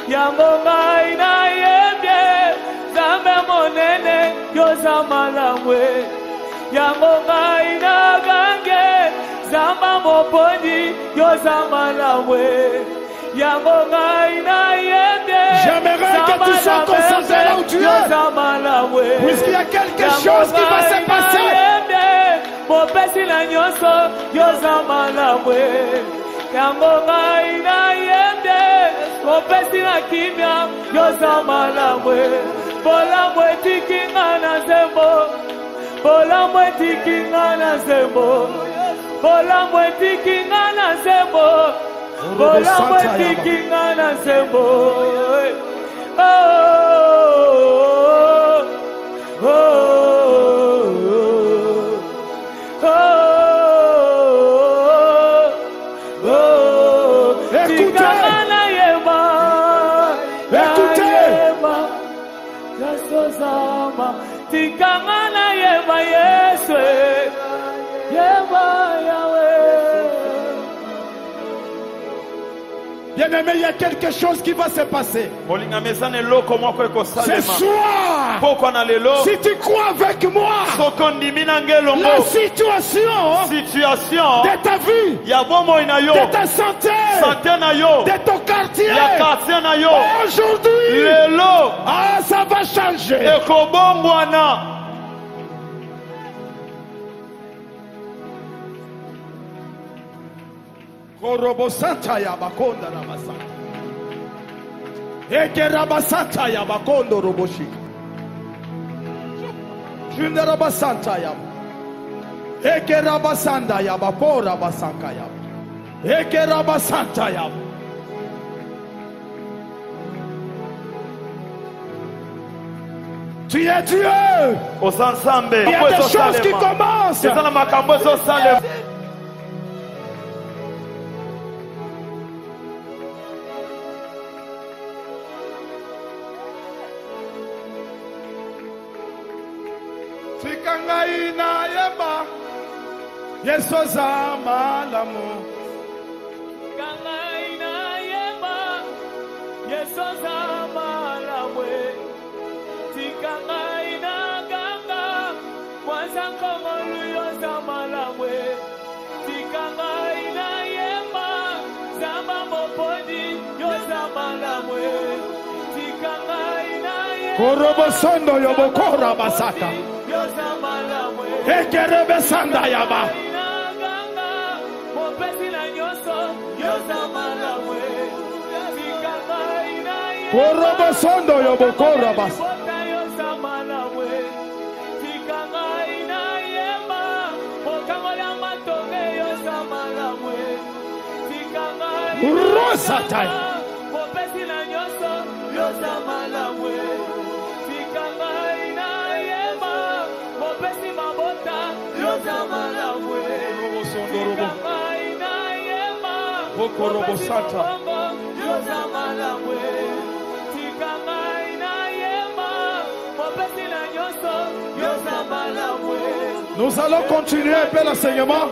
Yango ngai na yembe. Zambe monene yo zamalamwe. Yango ngai na gange. Zamba mopondi yo zamalamwe. Yango ngai na yembe. J'aimerais que tu sois concentré là où tu es. Puisqu'il y a quelque chose qui va se passer. Mopesi la nyoso yo zamalamwe. Yango ngai na yembe. Mopesi na kimya yo zamalamwe. Bola mwetikinga na zembo. Bola mwetikinga na zembo. Bola mwetikinga na zembo. Bola mwetikinga na zembo. Oh, oh, oh, oh, oh, oh. Écoutez. Tikanga na yemba Yesu. Yemba Yahweh. Bien-aimé, il y a quelque chose qui va se passer. Ce soir, si tu crois avec moi, la situation de ta vie, de ta santé, de ton quartier, aujourd'hui, ça va changer. Korobosanta ya bakonda na masanta. Eke rabasanta ya bakondo roboshika. Junda rabasanta ya. Eke rabasanda ya bapora basanka ya. Ekeraba Santa Yaba. Tu es Dieu. Il y a des choses qui commencent. Tikangai na yeba. Yesu zama lamu. Tikangai na yeba. Yesu zama lamu. Tikangai na ganga. Mwanza komolu yo zama lamu. Tikangai na yeba. Zama mopodi yo zama lamu. Tikangai na yeba. Korobosondo yobokora basaka. Ekerebe Sanda Yaba. Korobosondo yobokora basaka. Rosatai. Nous allons continuer un peu l'enseignement.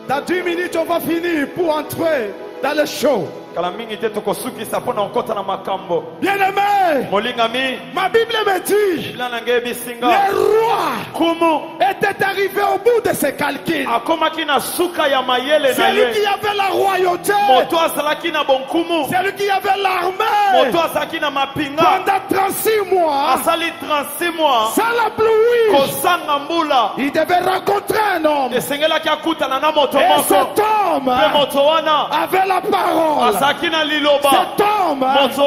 Dans 10 minutes, on va finir pour entrer dans le show. Bien-aimé, ma Bible me dit le roi était arrivé au bout de ses calculs. Celui qui avait la royauté, celui qui avait l'armée, pendant 36 mois, sans la pluie, il devait rencontrer un homme. Et cet homme avait la parole. Cet homme avait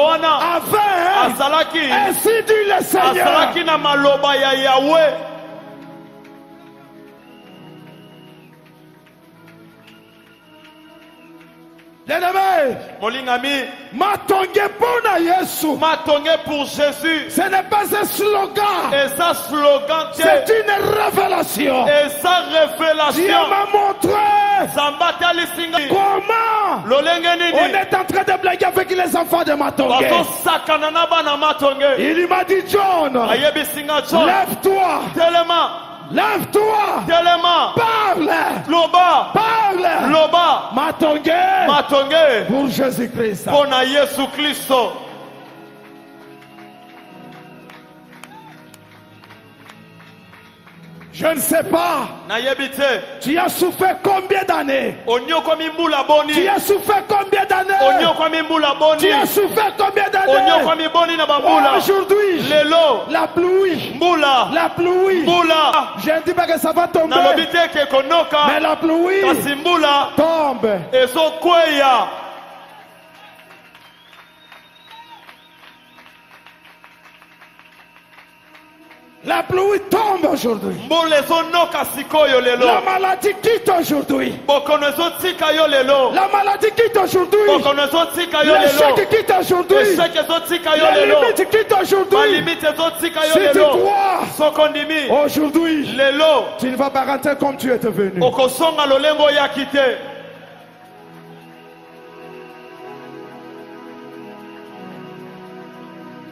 ainsi dit le Seigneur. Molingami, Matongé pour Jésus. Ce n'est pas un slogan. Et ça slogan, c'est une révélation. Et sa révélation, Dieu m'a montré comment on est en train de blaguer avec les enfants de Matongé. Il m'a dit, John, lève-toi. Lève-toi. Parle. Parle. Matongé. Pour Jésus-Christ. Je ne sais pas. Tu as souffert combien d'années? Tu as souffert combien d'années? Tu as souffert combien d'années? Aujourd'hui, la pluie. La pluie. Je ne dis pas que ça va tomber. Mais la pluie tombe. La pluie tombe aujourd'hui. La maladie quitte aujourd'hui. La maladie quitte aujourd'hui. L'échec quitte aujourd'hui. La limite quitte aujourd'hui. Si tu crois aujourd'hui, tu ne vas pas rentrer comme tu étais venu.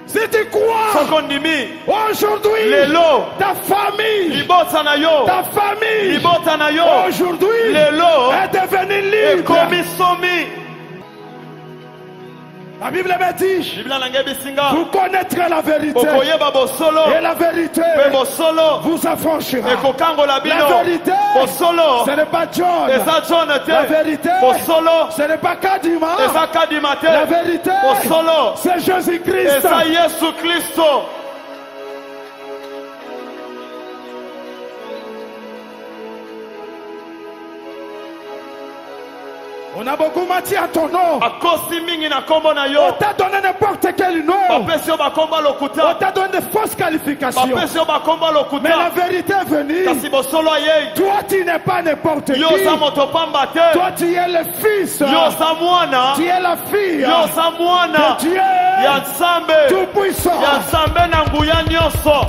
Si tu crois aujourd'hui, ta famille aujourd'hui est devenue libre. La Bible me dit, vous connaîtrez la vérité et la vérité vous affranchira. La vérité, ce n'est pas John. La vérité, ce n'est pas Kadima. La vérité, c'est Jésus-Christ. On a beaucoup menti à ton nom. akosi mingi na kombo na On yo t'a donné n'importe quel nom. bapesi yo bakombo On lokuta t'a donné de fausses qualifications. bapesi yo bakombo Mais la lokuta vérité est venue. kasi bosolo ayei Toi, tu n'es pas n'importe qui. yo oza moto pamba te Toi, tu es le fils. yo oza mwana Tu es la fille yo oza mwana de Dieu ya nzambe Tout-Puissant. ya nzambe na nguya nyonso.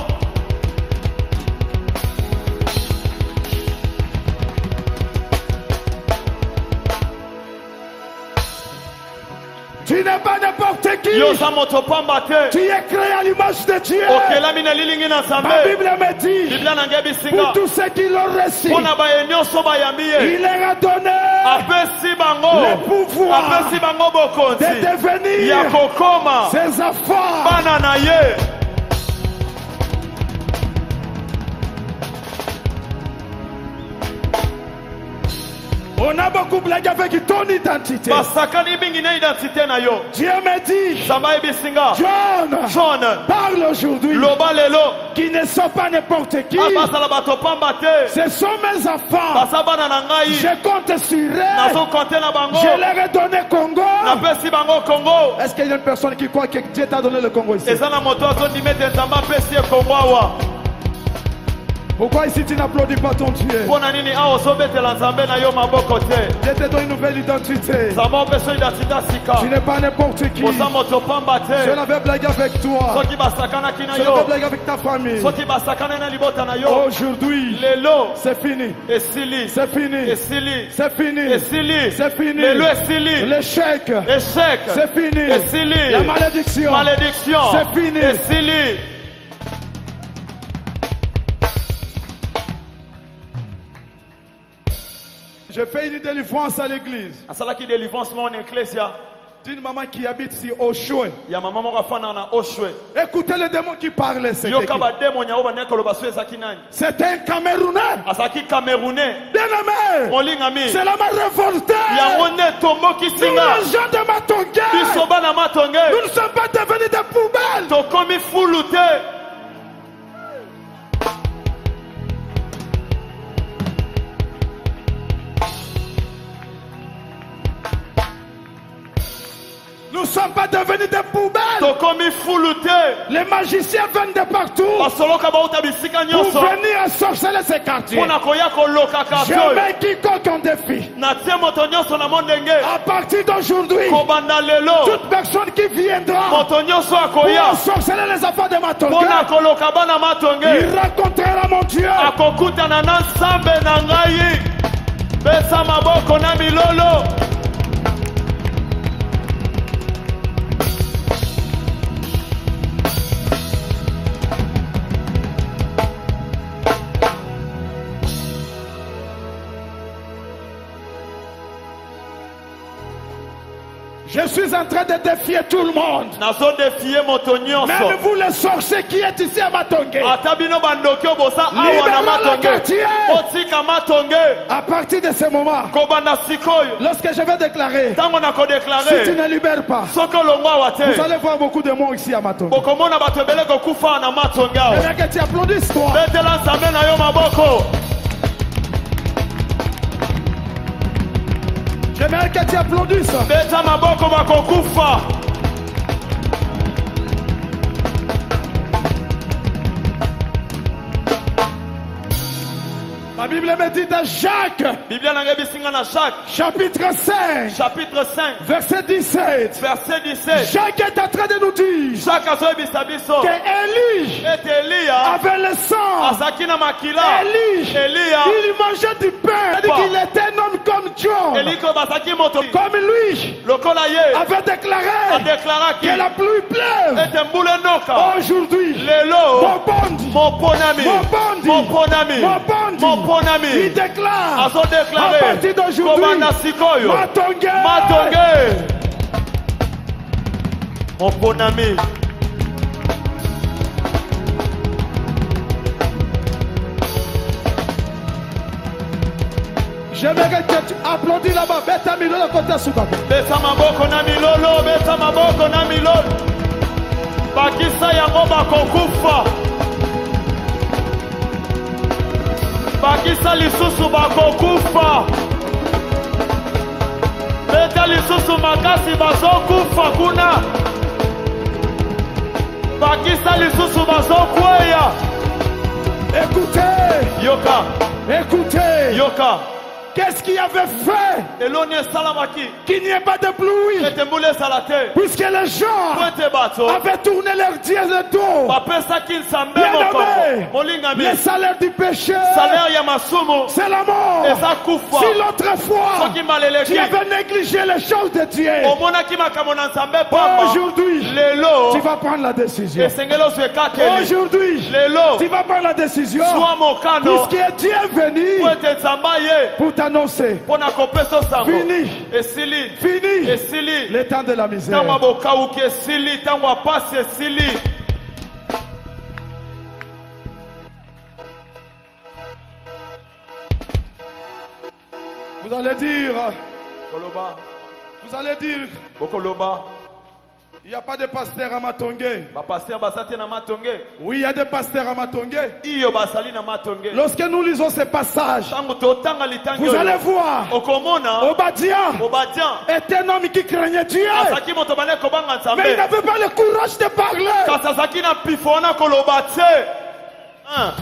Tu n'es pas n'importe qui. yo oza moto pamba te Tu es créé à l'image de Dieu. okelami na lilingi na Ma nzambe Bible me dit, biblia na ngai pour bisinga tous ceux qui l'ont reçu, mpo na baye nyonso bayambi ye il leur a donné apesi bango le pouvoir apesi bango bokonzi de devenir ya kokoma ses enfants. bana na ye. On a beaucoup blagué avec ton identité. basakani mingi na identité na yo. Dieu me dit, nzambe ayebisinga John, john parle aujourd'hui loba lelo qui ne sont pas n'importe qui. basala bato pamba te Ce sont mes enfants. basa bana na ngai Je compte sur eux. nazokonte na bango Je leur ai donné Congo. napesi bango kongo. Est-ce qu'il y a une personne qui croit que Dieu t'a donné le Congo ici? eza na moto azondima ete nzambe apesi ye kongo awa. Pourquoi ici tu n'applaudis pas ton Dieu? mpo na nini awa ozobetela nzambe na yo maboko te. Dieu te donne une nouvelle identité. nzambe opesa identité sika Tu n'es pas n'importe qui. oza moto pamba Je te l'avais blagué avec toi. soki basakanaki na Je l'avais yo blagué avec ta famille. soki basakana na libota na yo Aujourd'hui, lelo c'est fini. esili C'est fini. esili C'est fini. esili C'est fini. lelo esili L'échec. échec C'est fini. esili La malédiction. malédiction C'est fini. esili. Je fais une délivrance à l'église asalaki délivrance mo na eklesia d'une maman qui habite ici au Choué. ya mama moko afanda na oshwe Écoutez le démon qui parlait. yoka bademo nyango bandeki koloba so ezalaki nani C'est un Camerounais. azalaki camerounais Bien aimé. molingami C'est la m'a révolté. yango nde tombokisinga Nous, les gens de Matongue, biso bana matonge nous ne sommes pas devenus des poubelles. tokomi fulu te. Nous ne sommes pas devenus des poubelles. tokomi fulu te. Les magiciens viennent de partout basoloka bauta bisika pour nyonso venir ensorceler ces quartiers. mpona koya koloka Je kasi oyo mets quiconque en défi. natie moto nyonso na mo ndenge À partir d'aujourd'hui, kobanda lelo toute personne qui viendra moto nyonso pour akoya ensorceler les enfants de Matongue, mpona koloka bana il matonge rencontrera mon Dieu. akokutana na nzambe na ngai. pesa maboko na milolo. Je suis en train de défier tout le monde. nazodefie moto Même nyonso vous les sorciers qui êtes ici à Matongue. ata bino bandoki oyo bosa awa na Libérez le matonge quartier. otika matonge. À partir de ce moment, kobanda sikoyo lorsque je vais déclarer, ntango si tu nakodeklare ne libères pas, soki olongwa awa vous te allez voir beaucoup de morts ici à Matongue. bokomona bato ebele kokufa na matonge awa. J'aimerais que tu applaudisses toi. betela nzambe na yo maboko. J'aimerais que tu applaudisses. beta maboko bakokufa. La Bible me dit dans Jacques, biblia na ngai bisinga na jacques chapitre 5, chapitre 5 verset 17. verset 17 Jacques est en train de nous dire jacques azoyebisa biso que Élie ete eliya avait le sang. azalaki na makila. Élie, eliya il mangeait du pain. C'est-à-dire qu'il était un homme comme John. eliko bazalaki moto Comme lui lokola ye avait déclaré adeklaraki que la pluie pleuve. ete mbula enoka. Aujourd'hui, lelo Mobondi, moponami Mobondi, moponami il moponami déclare à azodeklare partir d'aujourd'hui, kobanda sikoyo Matongue, matonge moponami. j'aimerais que tu applaudis là-bas. Beta Milolo côté Souka. beta maboko na milolo beta maboko na milolo bakisa yango bakokufa bakisa lisusu bakokufa. beta lisusu makasi bazokufa kuna bakisa lisusu bazokweya. Écoutez, Yoka, écoutez. yoka. Qu'est-ce qui avait fait Eloni salamaki. qu'il n'y ait pas de pluie? Etembule salate. Puisque les gens Kwete bato. avaient tourné leur dieu de dos. Bapesa kinsambe Bien-aimé, moko. Molingami. le salaire du péché, Salaire ya masumu. c'est la mort. Eza kufa. Si l'autre fois, Soki maleleki. tu avais négligé les choses de Dieu, Omonaki makambo na nzambe pamba. aujourd'hui, Lelo. tu vas prendre la décision. Esengeli ozwa ekakeli. Aujourd'hui, Lelo. tu vas prendre la décision. Zwa mokano. Puisque Dieu est venu Po ete nzambe ye. pour t'annoncer. Pona kopesa sango. Fini. Esili. Fini Esili. le temps de la misère. Tango bokauki esili. Tango apasi esili. Vous allez dire, Koloba. vous allez dire, Bokoloba. il n'y a pas de pasteur à Matongé. Bapasteur basati na matonge. Oui, il y a des pasteurs à Matongé. Iyo basali na matonge. Lorsque nous lisons ces passages, Tango totanga litangi. vous allez voir, Okomona. Obadiah Obadian. est un homme qui craignait Dieu, Asaki moto bale kobanga nzambe. mais il n'avait pas le courage de parler. Kasasaki na pifona koloba te. Hein.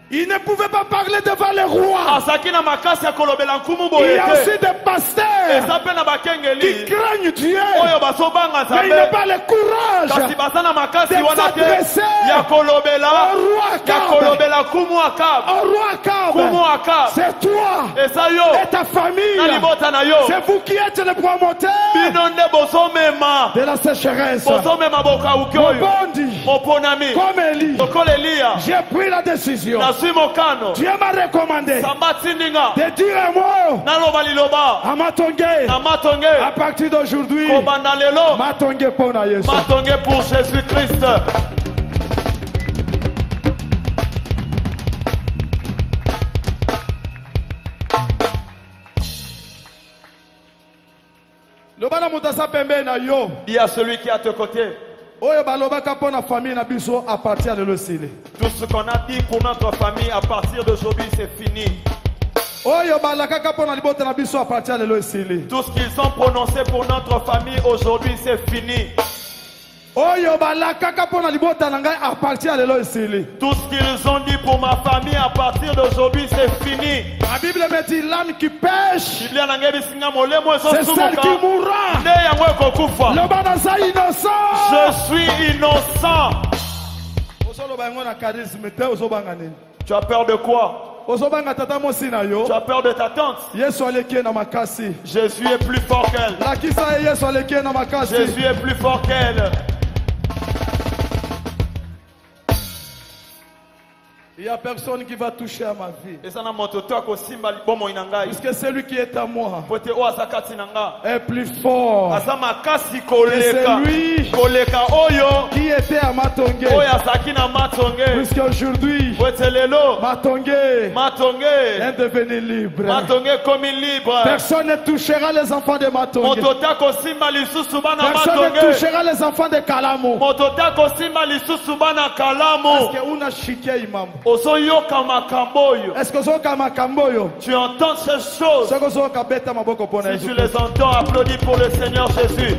Il ne pouvait pas parler devant les rois. Asaki na makasi ya kolobela nkumu Il y a boyete. aussi des pasteurs Eza pe na qui bakengeli. craignent Dieu, Oyo basobanga mais il nzambe. n'a pas le Kasi courage baza na makasi de wana te. s'adresser Ya kolobela. au roi Ya Akab. kolobela kumu akab. Au roi Akab. Kumu akab. C'est toi Eza yo. et ta Na famille. libota na yo. C'est vous qui êtes le promoteur Bino nde bozomema. de la sécheresse. Bozomema bokauki oyo. Bondi, Moponami. comme Élie, Lokola Eliya. j'ai pris la décision. Nazwi mokano. Dieu m'a recommandé Samba tindinga. de dire un mot Naloba liloba. à Matongé. Na À matonge. partir d'aujourd'hui, Kobanda lelo. Matongé pour Yesu. Matonge pour Jésus-Christ. Lobana mutasa pembe na yo. Il y a celui qui est à tes côtés. Oyo balobaka pour na famille na biso à partir de l'osile. Tout ce qu'on a dit pour notre famille à partir d'aujourd'hui, c'est fini. Oyo balakaka pour na libota na biso à partir de l'osile. Tout ce qu'ils ont prononcé pour notre famille aujourd'hui, c'est fini. Oyo balakaka pour na libota na ngai à partir de l'osile. Tout ce qu'ils ont dit pour ma famille à partir d'aujourd'hui, c'est fini. La Bible me dit l'âme qui pêche, Biblia na ngebi singa molemo c'est celle qui ezosumuka. mourra. Nde yango ekokufa. Lobana za innocent. Je suis innocent. Ozoloba yango na charisme te ozobanga nini? Tu as peur de quoi? Ozobanga tata mosi na yo. Tu as peur de ta tante? Yesu aleki na makasi. Jésus est plus fort qu'elle. Lakisa ye Yesu aleki na makasi. Jésus est plus fort qu'elle. Il n'y a personne qui va toucher à ma vie. Et ça na moto to akosimba libomo inangai. Puisque celui qui est à moi Pote o asakati nanga. est plus fort Asa makasi que koleka. celui Koleka oyo. qui était à Matongé. Oyo asaki na matonge. Puisqu'aujourd'hui, Pote lelo. Matongé Matonge. est devenu libre. Matonge komi libre. Personne ne touchera les enfants de Matongé. Moto ta kosimba lisusu bana Personne ne matonge. touchera les enfants de Kalamo. Moto ta kosimba lisusu bana Parce kalamu. que una chiqué imam. Ozoyoka makambo oyo. Est-ce que zoka makamboyo? Tu entends ces choses. Soko zoka beta maboko pona Si tu Yesu. les entends, applaudis pour le Seigneur Jésus.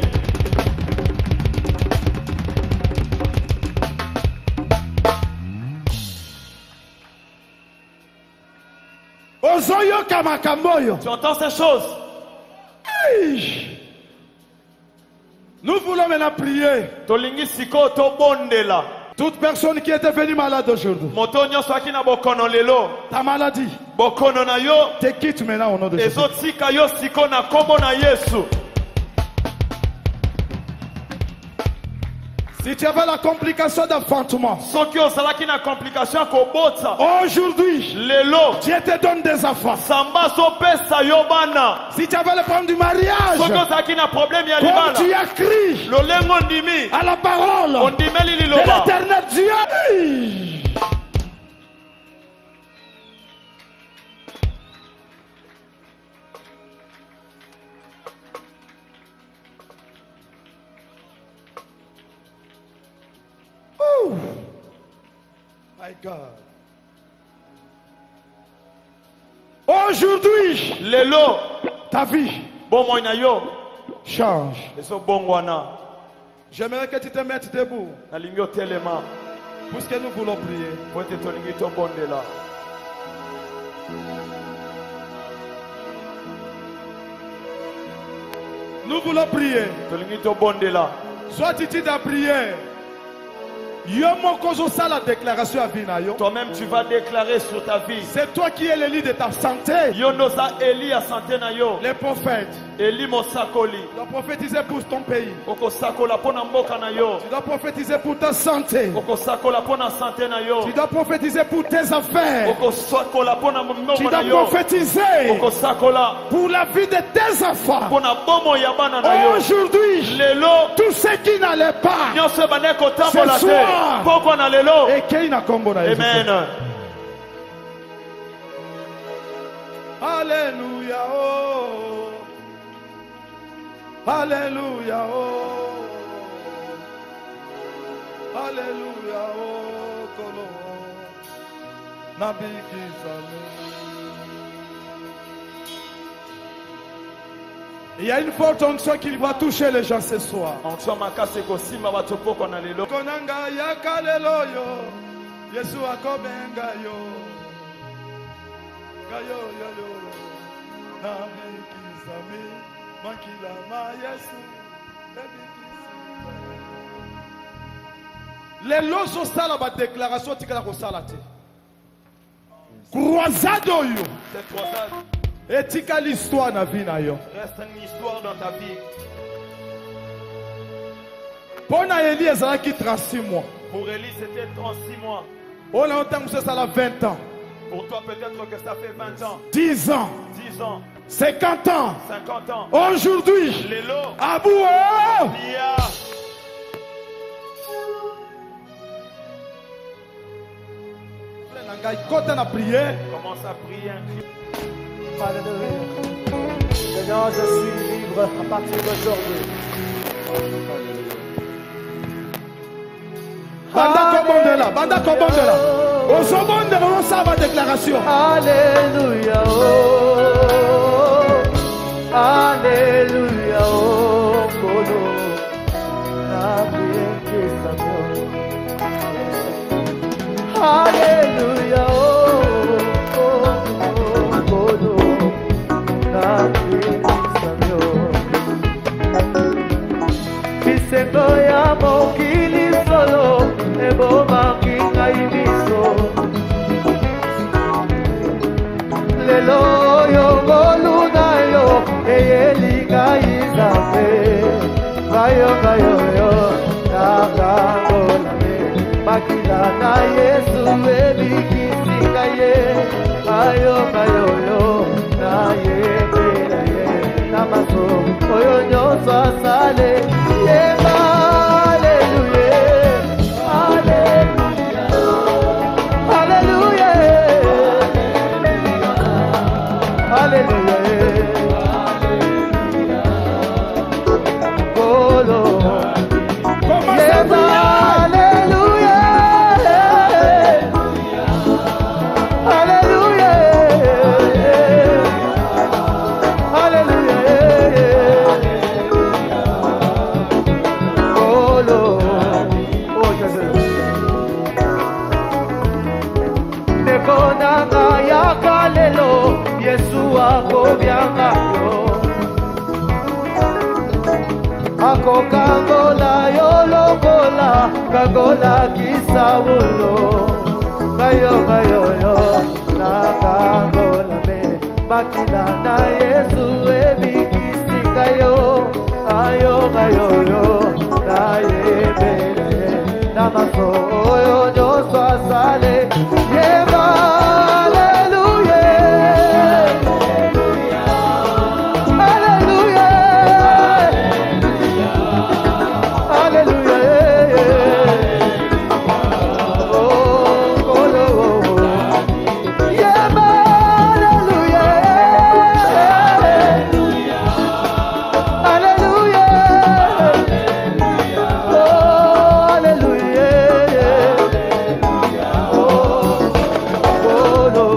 Ozoyoka makamboyo. Tu entends ces choses. Hey! Nous voulons maintenant prier. Tolingi siko tobondela. Toute personne qui était venue malade aujourd'hui, Moto nyonso aki na bokono lelo. ta maladie Bokono na yo te quitte maintenant au nom de Jésus. ezotika yo siko na kombo na Yesu. Si tu avais la complication d'enfantement, Soki ozalaki na complication kobota. aujourd'hui, Lelo Dieu te donne des enfants. samba sopesa yo bana. Si tu avais le problème du mariage, Soki ozalaki na problème ya comme libala. tu as crié Lolengo ndimi. à la parole Ondimeli de liloba. l'éternel Dieu, my God. Aujourd'hui, lelo ta vie bomoi na yo change. eso bongwana. J'aimerais que tu te mettes debout. Nalingi otelema Puisque nous voulons prier. po ete tolingi tobondela. Nous voulons prier. Tolingi tobondela. Soit tu as prié. Yo moko oza la déclaration à vie na yo. Toi-même tu vas déclarer sur ta vie. C'est toi qui es le lit de ta santé. Yo noza Eli ya santé na yo. Les prophètes. Eli mosakoli. Tu dois prophétiser pour ton pays. Okosakola pona mboka na yo. Tu dois prophétiser pour ta santé. Okosakola pona santé na yo. Tu dois prophétiser pour tes affaires. Okosakola pona Tu mnoma dois na yo. prophétiser Okosakola pour la vie de tes enfants. pona bomo ya bana na yo. Aujourd'hui, Lelo tous ceux qui n'allaient pas, nyonso bande kotambola Ce te. soir. Pokwa na lelo. et qui n'a combo na Jésus. Amen. Alléluia, oh. Alléluia, oh. Alléluia, oh. Kolo. Nabi Kizame. Il y a une forte onction qui va toucher les gens ce soir. Onction makase kosimba bato pokwa na lelo. Konanga ya kalelo yo. Yesu akobenga yo. Gayo yo yo. Nabi Kizame. Makila ma Yesu. Les lots sont ça la déclaration tikala ko salate. Croisade yo. Cette croisade Et tika l'histoire na vie na yo. reste une histoire dans ta vie. Pona Eli ezalaki 36 mois. Pour Élie, c'était 36 mois. On a entendu ça a 20 ans. Pour toi, peut-être que ça fait 20 ans, 10 ans. 10 ans, 50 ans. 50 ans. Aujourd'hui. Lelo, Abou oh! Lia, Quand on a prié, commence à prier un cri. Alléluia. Seigneur, je suis libre à partir d'aujourd'hui. Banda Kobondela. Au sommet de mon sabbat déclaration. Alléluia. Oh. Alléluia. Oh. Kolo. Na bienke Samuel. Alléluia. Oh. Kolo. Na bienke Samuel. Bisengo ya mokili solo. Ebo makinga ibiso. Lelo yo goluna yo eyeliga izafe gayo gayo yo nagagola me makila na Yesu ebikisinga ye ayo gayo yo na yebela ye namaso oyo nyonso asale yeba haleluya haleluya haleluya Alléluia. Golo. Yes, Alléluia. Alléluia. Alléluia. Golo. Oh Jésus. Nekonanga ya kalelo. Yesu akobyanga yo ako kangola yo lokola kangola kisawulo kayo kayo yo na kangola me makila na Yesu ebikisinga yo ayo kayo yo na yebele na maso oyo nyonso asale yeba Oh, no.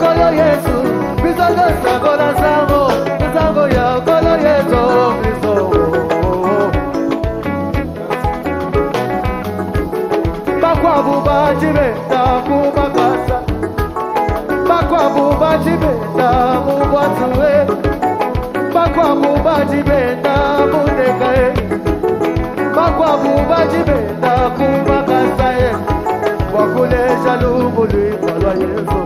kolo Yesu biso tosakola sango sango ya kolo Yesu biso bakwabu bajibenda kumakasa bakwabu bajibenda mubwatuwe bakwabu bajibenda mudekae bakwabu bajibenda kumakasaye wakuleja lumulwimba lwa Yesu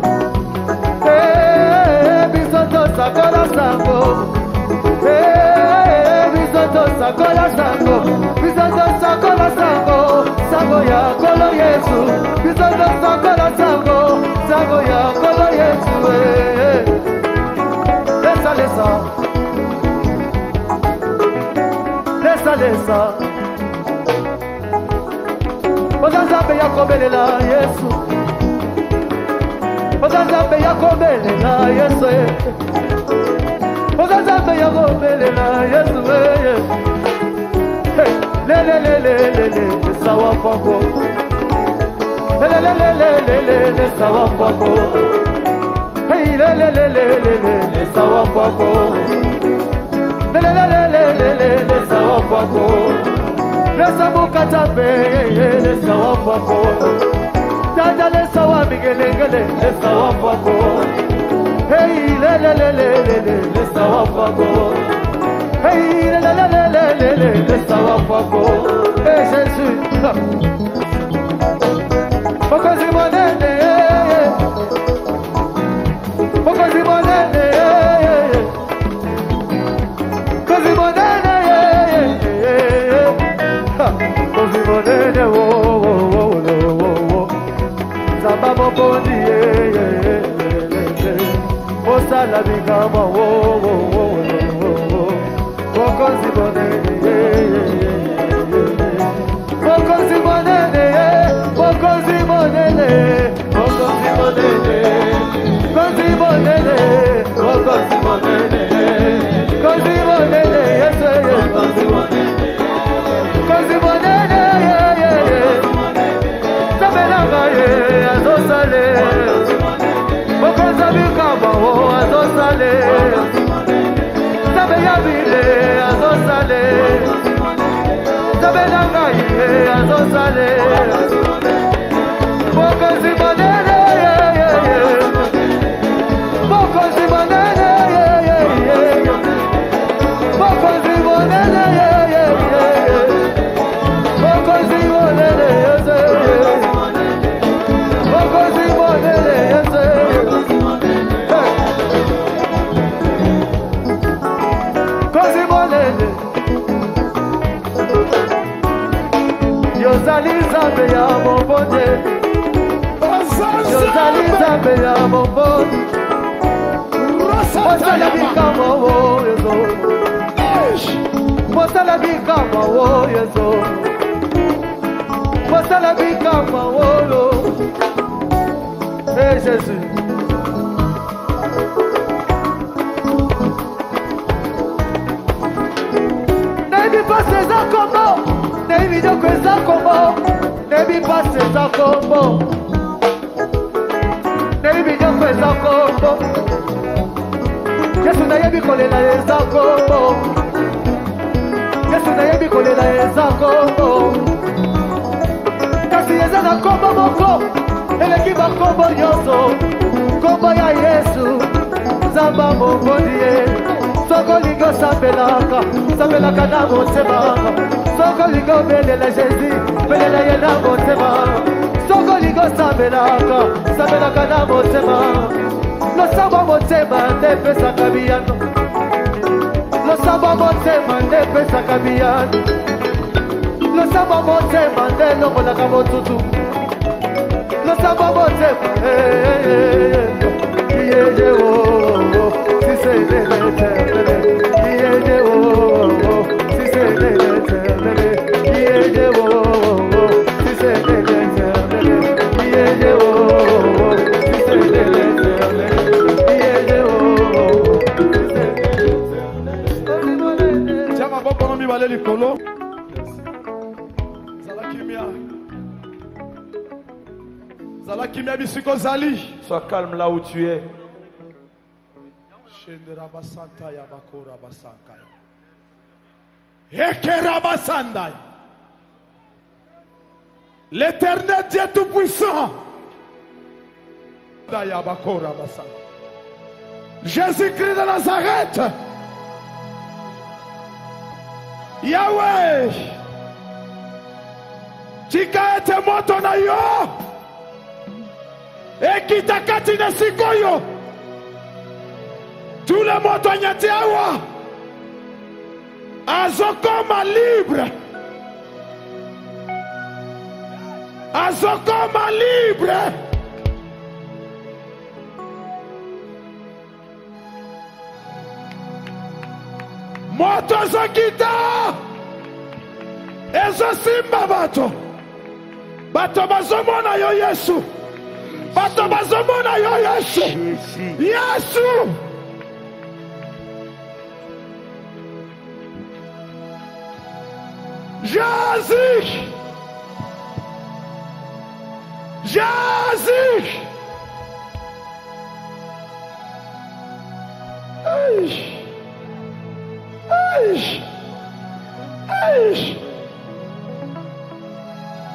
biso tosakola sango biso tosakola sango biso tosakola sango sango ya kolo Yesu biso tosakola sango sango ya kolo Yesu lesa Ozanzabe yakobelela Yesu Ozanzabe yakobelela Yesu Ozanzabe yakobelela Yesu Lelelelelele sawa kwako Lelelelelele sawa kwako Hey lelelelelele sawa kwako Lelelelelele sawa kwako Lesa mukatabe lesa wapako Dada lesa wamigelengele lesa wapako Hey lelelelelele lesa wapako Hey lelelelelele lesa wapako Hey Jésus Mokozi monene Mokozi monene Mokozi monene Kozi monene wo Samba mobondi Osala bigama wo Kozi monene Kozi monene Kozi monene Kozi monene Kozi monene Kozi monene Kozi monene Yes Kozi monene Kozi monene, Sabelanga azosale, Bokoza bikaba azosale, Sabeyabile azosale, Sabelanga azosale, Bokozi monene, Bokozi monene, Bokozi monene. Yozalizabe ya mobonde Yozalizabe ya mobonde Mosala bikama wo yezo Mosala bikama wo yezo Mosala bikama wo lo Hey Jésus Nebi passe za kombo Nebi doko za kombo Nebi passe za kombo Nebi doko za kombo Yesu na yebi kolela za kombo Yesu na yebi kolela za kombo Kasi yeza na kombo moko Eleki ba kombo yoso Kombo ya Yesu Zamba mokondie Soko ligo sabelaka na motema Soko ligo belela Jésus Belela ye na motema Soko ligo sabelaka na motema Losamba motema ndepesaka biyano Losamba motema ndepesaka biyano Losamba motema ndelongolaka motutu Losamba motema Yeye wo Si c'est l'éternel Yeye wo Si c'est l'éternel Yeye wo Si c'est l'éternel Yeye wo Si c'est l'éternel Yeye wo Si c'est l'éternel Tiens ma bonne ami balé likolo Zala kimia bisiko zali. Sois calme là où tu es. L'Éternel Dieu Tout-Puissant, Jésus-Christ de Nazareth, Yahweh, tika ete moto na yo ekita kati na sikoyo tout le moto nyati awa azokoma libre, azokoma libre. Moto zokita ezo simba bato bazomona yo Yesu, bato bazomona yo Yesu, Yesu. Jésus, Jésus.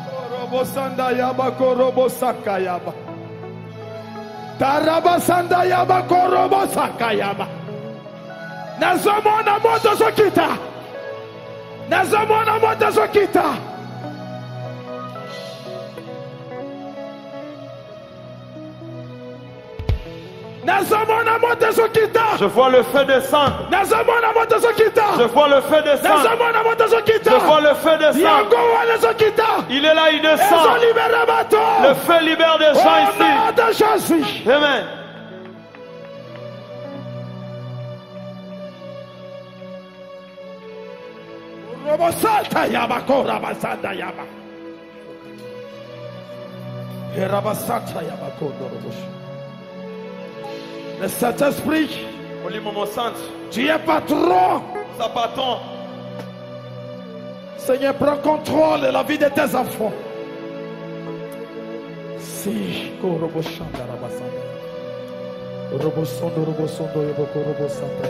Korobosanda yaba korobosaka yaba. Tarabasanda yaba korobosaka yaba. Nazomona moto zokita. Nazomona moto zokita. Je vois le feu descendre. Je vois le feu descendre. Je vois le feu descendre. Il est là, il descend. Le feu libère des gens ici. Amen. Le Saint-Esprit, tu es patron. Seigneur, prends contrôle de la vie de tes enfants. Si, Koroboshanda Rabasanda. Robosondo, Robosondo, Yoboko, Robosanda.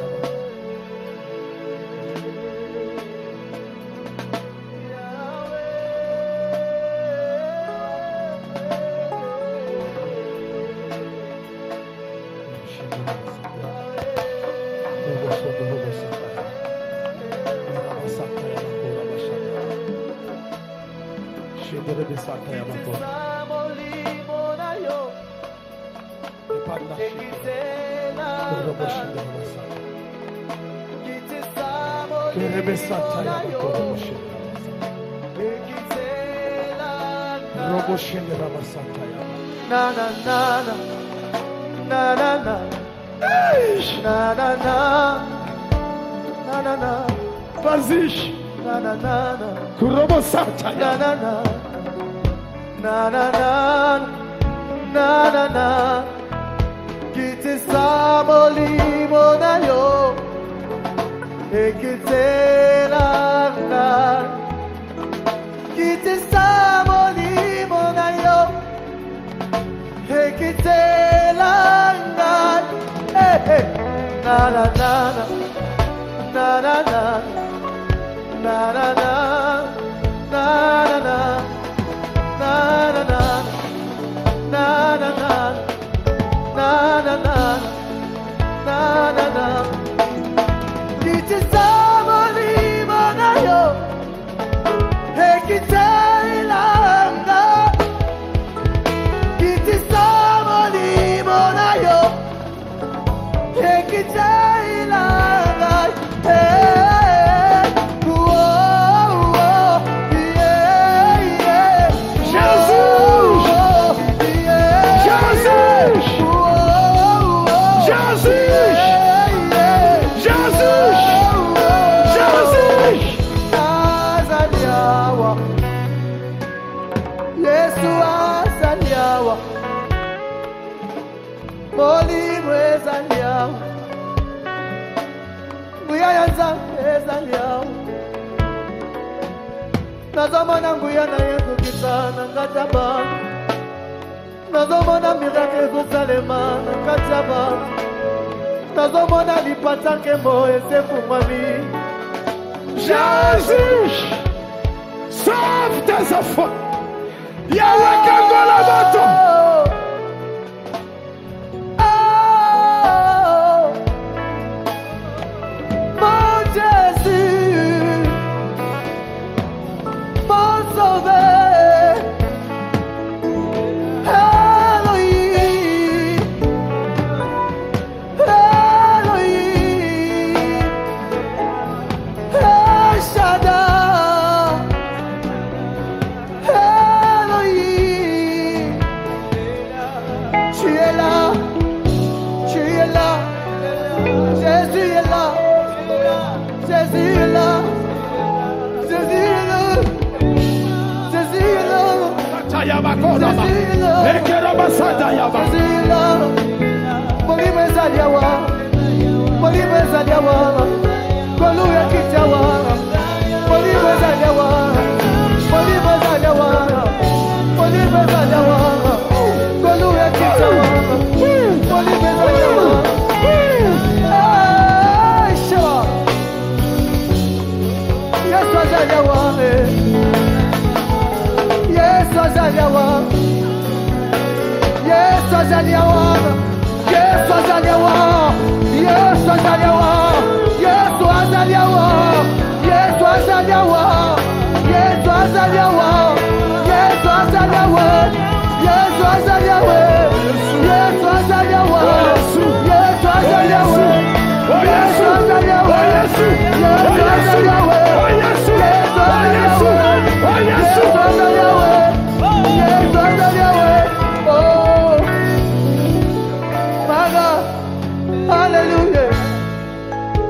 Na na na na na na na na na na na na. Vas-y. Na na na na. Kurobosata. Na na na na na na na na na. Kiti samolimo na yo. Ekitela na. Kiti samolimo na yo. Ekitela na. Hey hey. Na na na na na na. Na na na na na na na na na na na na na na na na na. Kitisabali manayo, hekitailanga. Kitisabali manayo, hekitailanga. Nazomona nguya na yesu kitana ngataba. Nazomona miracle kusalema ngataba. nazomona lipata nkembo esefungwami. Jésus, sauve tes enfants. Yahweh Kangola Bato. Mon Jésus, mon sauveur, Elohim, Elohim, El Shaddai, Elohim, tu es là, Jésus est là. Jésus est là, Jésus est là, Jésus est là, Jésus est là, Jésus est là. Molime zaliawa, molime zaliawa, koluya kitawa, molime zaliawa, molime zaliawa, molime zaliawa, koluya kitawa, molime zaliawa. Yes, Azaliawa. Yes, Azaliawa. Yes, Azaliawa. Yes, Azaliawa. Yes, Azaliawa. Yes, Azaliawa. Yes, Azaliawa. Yes, Azaliawa. Yes, Azaliawa. Yes, Azaliawa. Yes, Azaliawa. Yes, Azaliawa. Yes, Azaliawa.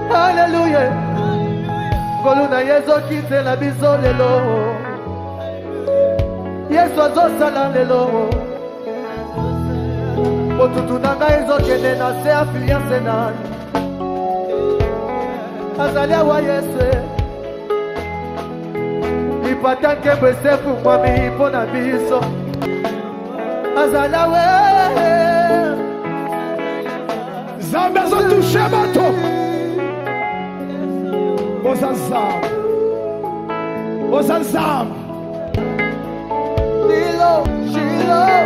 Hallelujah. Koluna yezo kite la biso lelo. Yesu azosala lelo. Otutu nanga ezo kende na se affiliance nani. Azaliawa Yesu. Ipata nkembo esefu mwami mpona biso. Azaliawa. Zambe azotouche bato. Ozanzam. Shiloh, Shiloh,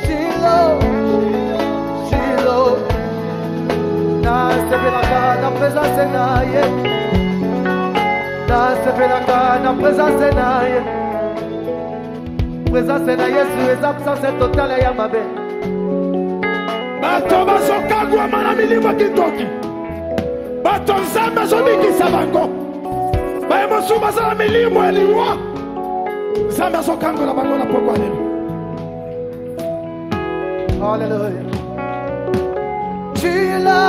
Shiloh, Shiloh. Na sevelaka na presence naye. Na sevelaka na presence naye. Presence na Yesu eza absence totale ya mabe. Bato bazokagwa mana milimo kitoki. Bato nzambe azobikisa bango. Bayemosu bazala milimo eliwa. Nzambe azokangola bango na pokwa lelo. Hallelujah. Tu es là,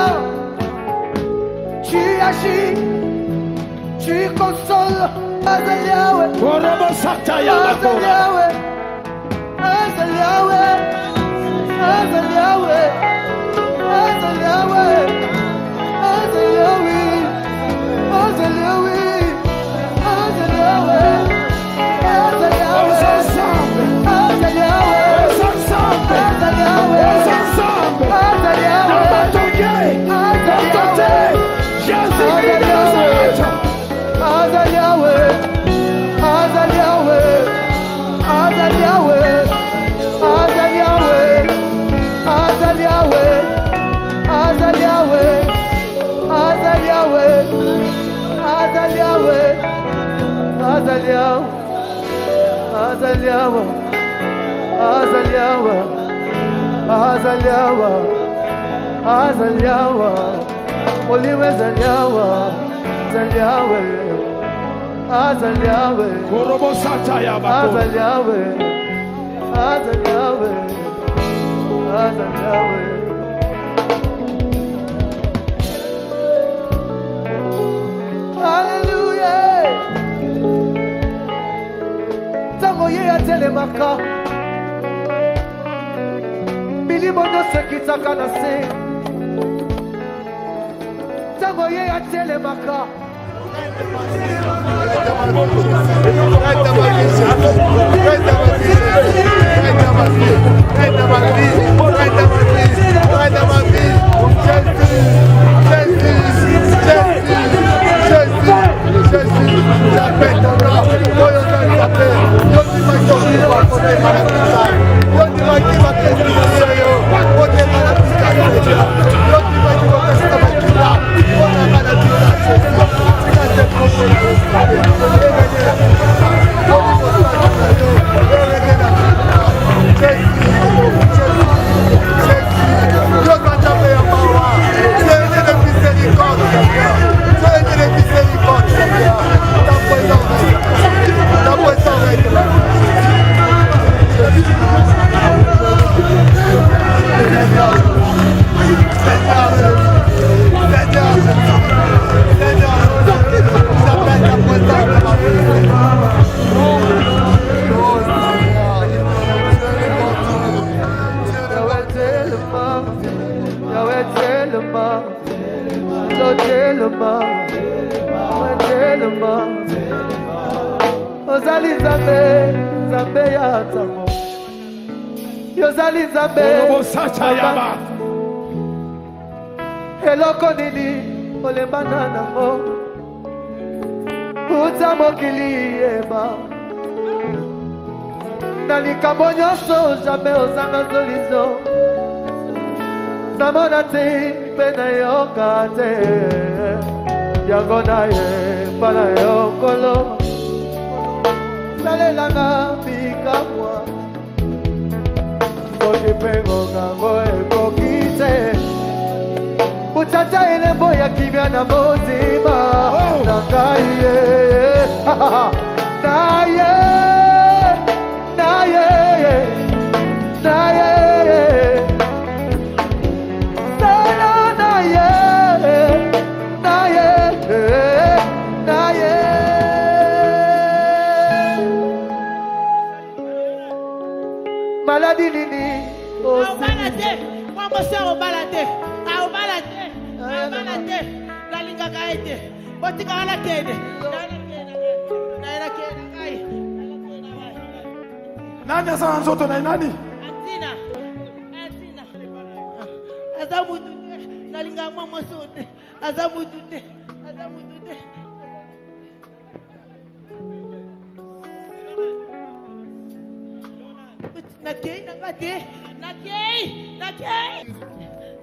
tu agis, tu consoles. Azaliawe, Korobo sata ya bakora. Azaliawe, Azaliawe, Azaliawe, Azaliawe, Azaliawe, Azaliawe, Azaliawe, Ozanzambe. Azaliawe, Ozanzambe. Azaliawe, Ozanzambe. Azaliawe, Nabatoke. Nabatote. Jésus-Christ de Nazareth. Azaliawe, Azaliawe, Azaliawe, Azaliawe, Azaliawe, Azaliawe, Azaliawe, Azaliawe, Azaliawe, Azaliawe, Azaliawe, Azaliawe, Azaliawe, Olive Zaliawe, Azaliawe, Azaliawe, Korobo sata ya bakora. Azaliawe, Azaliawe, Azaliawe. Hallelujah. Tango ye atelemaka. Milimo nyonso ekitaka na se. Tango ye atelemaka. Vai dar uma vida, Telema, Telema, Ozali Nzambe, Nzambe ya Nzambo. Yozali Nzambe, eloko nini olembana nango uta mokili yeba na likambo nyonso jamais ozanga solution namona te mpe nayoka te yango na ye mpa na yo nkolo salelanga bikamwa soki mpe ngongango ekoki te Utata ile boya kimya na mozima na kaye naye naye naye sana naye naye naye maladi nini obalate mambo sero balate balate balate galinga kaite botika wala kede naira kede kai Nani asa nzoto na nani? Atina azamu galinga mama sote azamu tute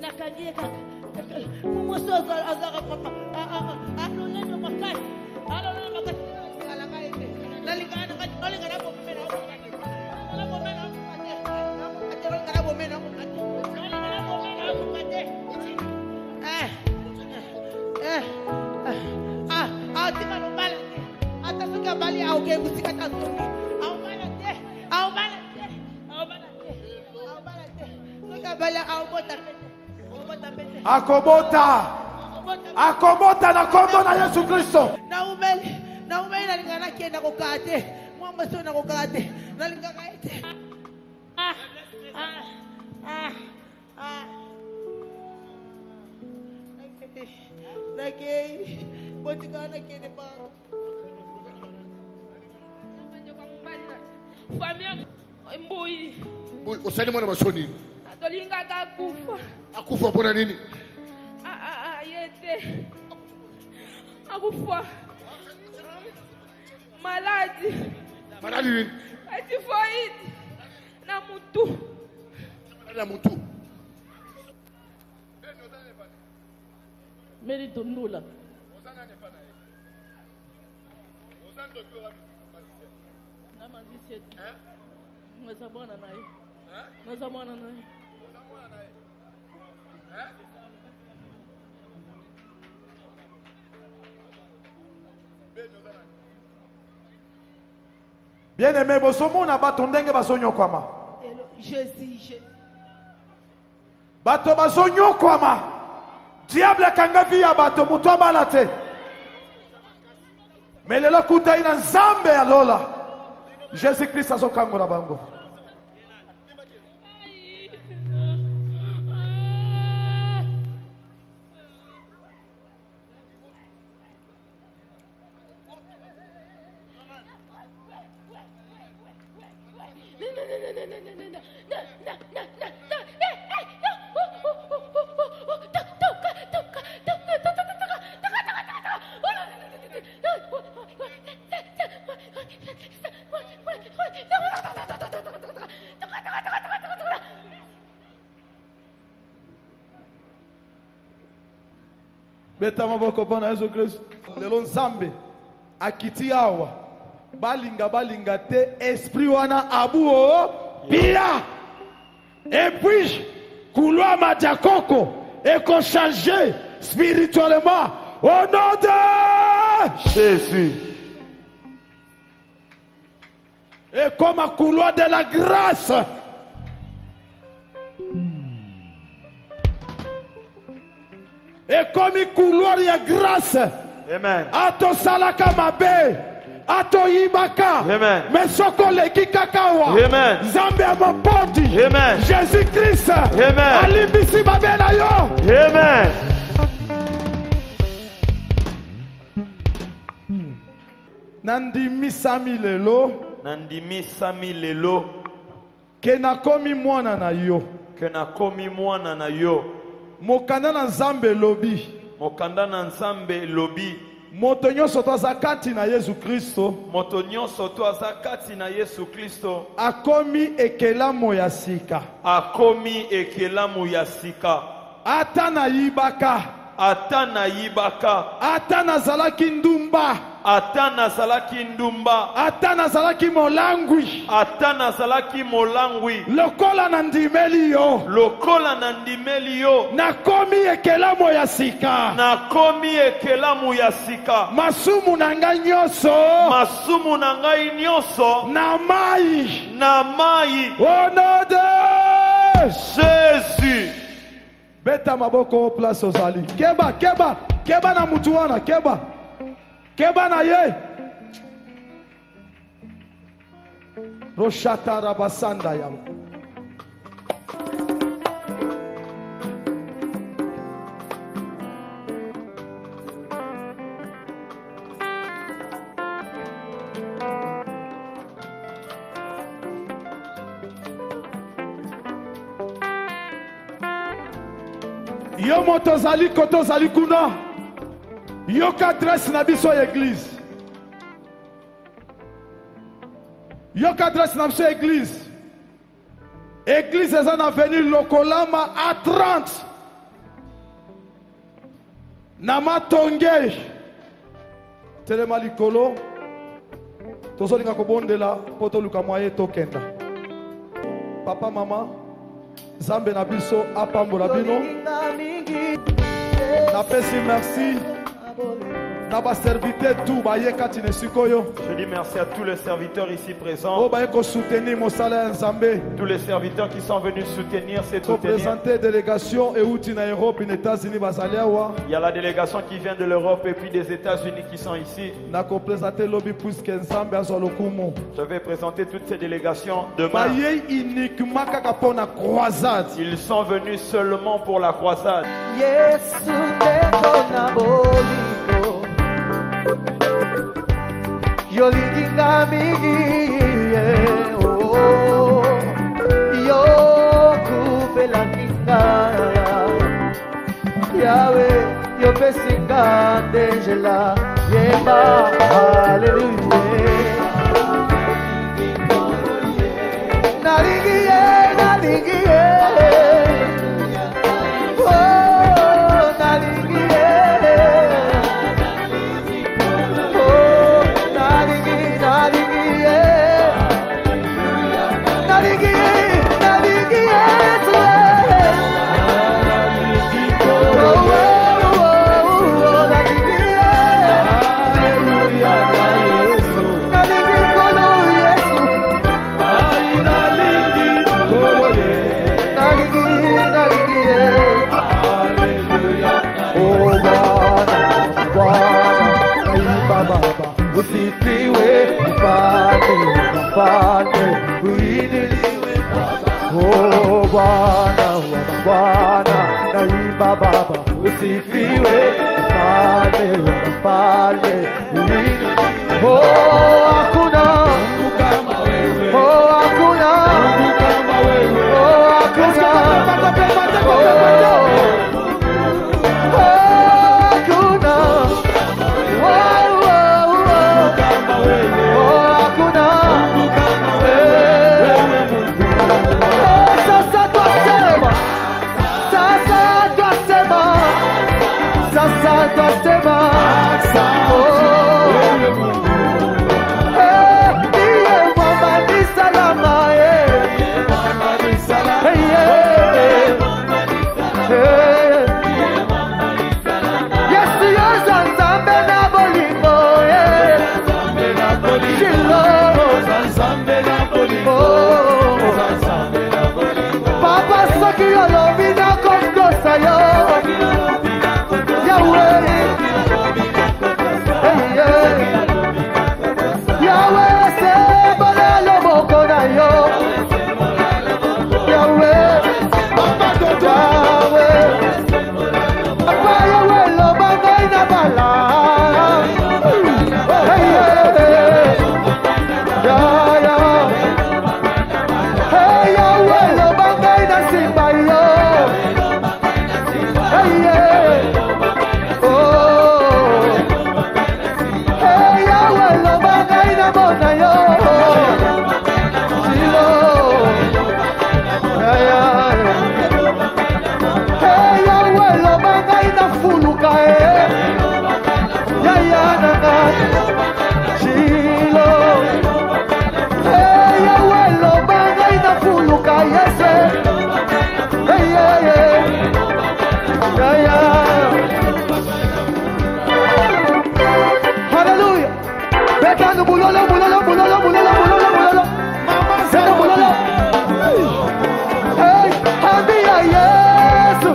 nakandie kaka mumosozo azaka papa alolendo makasi alakaite nalingana kati nalingana bomena na bomena atero bomena tika no bala atasuka bali au ke kusika tasoni au bala suka bala au bota akobota na kombo na Yesu Kristo na umeli nalingana kienda kokate mwamba sio na kokate nalingana ete Nake botikana kene pa famia mbui usani mwana masoni atolinga kakufa akufa pona nini yete akufa maladi nini typhoid na mutu Meri Tundula Bien aimé, bosomo na bato ndenge basonyokwama. Jésus. Bato basonyokwama. Diable kanga via bato mutu abala te. Mais lelo kuta ina nzambe ya lola. Jésus Christ azokango na bango. Beta maboko pana Yesu Kristo. Lelo nzambe akiti awa balinga te esprit wana abuo pia. Et puis couloir Madiakoko et qu'on change spirituellement au nom de Jésus. Et comme un couloir de la grâce. Et comme un couloir de grâce. Amen. Ato salaka mabe. Ato ibaka. Amen. Mais soko leki kakawa. Amen. Zambe amapoti. Amen. Jésus Christ. Amen. Alibisi babena yo. Amen. nandimisami lelo nandimisami lelo ke nakomi mwana na yo ke nakomi mwana na yo mokanda na nzambe lobi mokanda na nzambe lobi moto nyonso to aza kati na Yesu Kristo moto nyonso to aza kati na Yesu Kristo akomi ekelamu ya sika akomi ekelamu ya sika ata na yibaka ata na yibaka ata nazalaki ndumba ata nazalaki ndumba ata nazalaki molangwi ata nazalaki molangwi lokola na ndimeli yo lokola na ndimeli yo nakomi ekelamu ya sika nakomi ekelamu ya sika masumu na ngai nyonso masumu na ngai nyonso na mai au nom de Jésus. Beta maboko place ozali keba keba keba na mutu wana keba keba na ye roshata rabasanda yabo yo moto zali koto zali kuna yo ka adresse na biso église yo ka adresse na biso église eza na avenue Lokolama à 30 na Matonge telema likolo tozolinga kobondela po toluka mwaye tokenda papa mama Zambe na biso apambola bino napesi merci na ba serviteur tout ba yekati ne sikoyo. Je dis merci à tous les serviteurs ici présents. Oh ba ko soutenir mosala Nzambe. Tous les serviteurs qui sont venus soutenir cette représenter délégation et outi na Europe et États-Unis bazaliawa. Il y a la délégation qui vient de l'Europe et puis des États-Unis qui sont ici. Na ko présenter lobby puisque Nzambe azolokumo. Je vais présenter toutes ces délégations demain. Ba ye uniquement kaka pona croisade. Ils sont venus seulement pour la croisade. Yesu tekona boliko. Yo linga migi oh yo kupela kinga yawe yo pesinga dejela yema hallelujah nalingiye usifiwe mfalme uinuliwe oh Bwana wa Bwana naimba Baba usifiwe mfalme uinuliwe oh hakuna Mungu kama wewe oh hakuna Mungu kama wewe oh hakuna ina fuluka ya nanga Shilo ya welo banga ina fuluka yese ya Hallelujah. Betano bulolo bulolo bulolo bulolo bulolo bulolo mama zeno bulolo hey ambia Yesu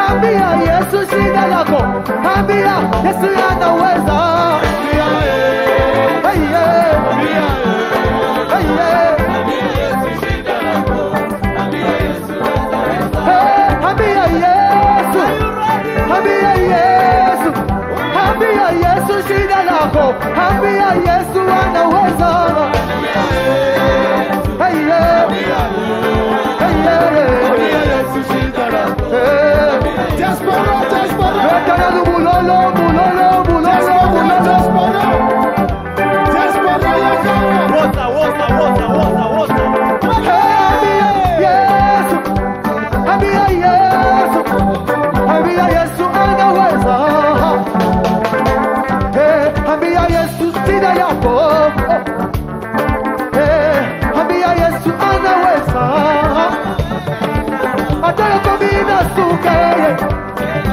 ambia Yesu shida lako ambia Yesu anaweza hey ambia Yesu ambia Yesu shida lako ambia Yesu anaweza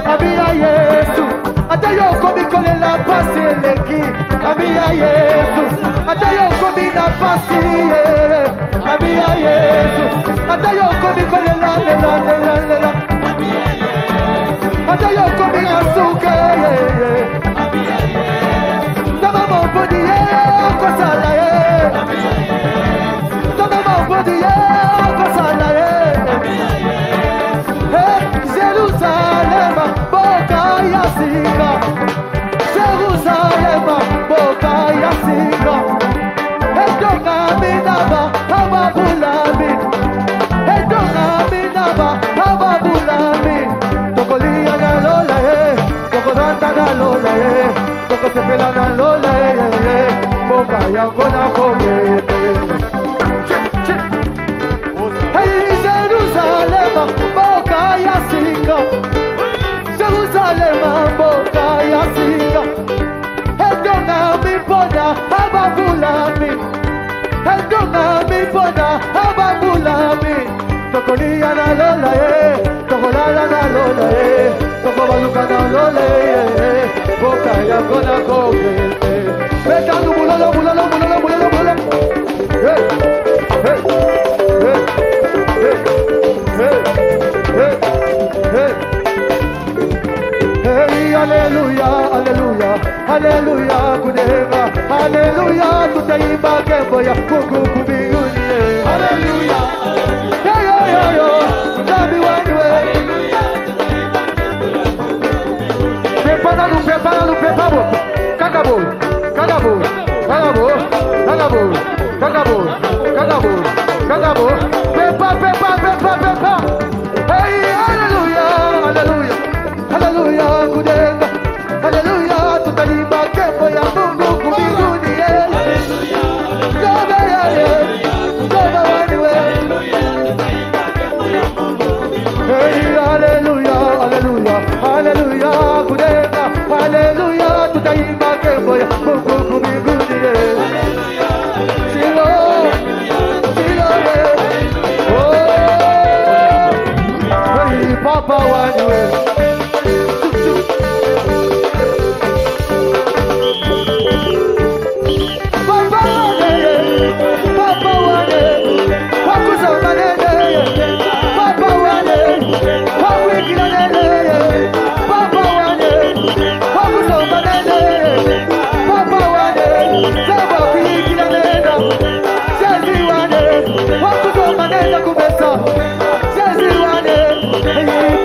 Ambia Yesu, hata yoko mikole la pasi eleki. Ambia Yesu, hata yoko mina pasi. Ambia Yesu, hata yoko mikole la. Hata yoko mina suke. Sama mopodi kwa sala Sama mopodi kwa sala Jerusalem, boca ya singa. Jerusalem, boca ya singa. Etonga minaba, ababulami. Etonga minaba, ababulami. Tokolia na lola tokodanta na lola tokosepela na lola boca ya kona koge. Hey Jerusalem, boca ya singa. Jerusalem, boca ya singa. Edona mi poda ababulami. Edona mi poda ababulami. Tokolia na lola tokolala na lola tokobaluka na lola boca ya kona koge. Betanu bulolo bulolo bulolo bulolo bulolo. Hey hey Hey, hallelujah, hallelujah, hallelujah, kudema, hallelujah, tutaimba kembo ya Mungu mbinguni. Hallelujah, yo, nabi wanwe. Prepara, kakabo, pepa. Hey, hallelujah, hallelujah, hallelujah, kudenga, hallelujah, tutaimba kembo ya Mungu mbinguni. Hey, hallelujah, hallelujah, hallelujah, kudenga, hallelujah, tutaimba kembo ya Mungu mbinguni. Papa wanwe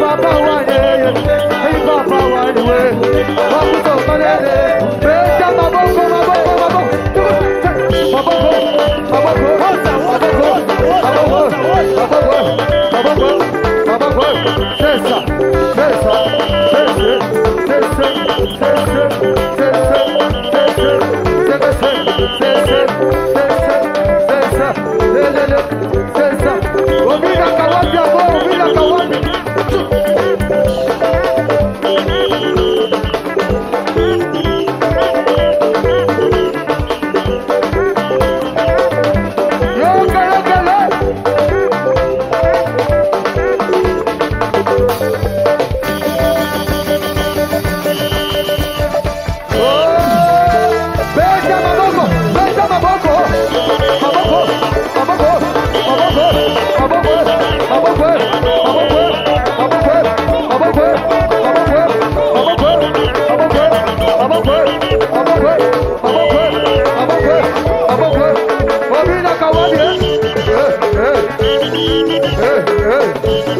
Papa wane Hey,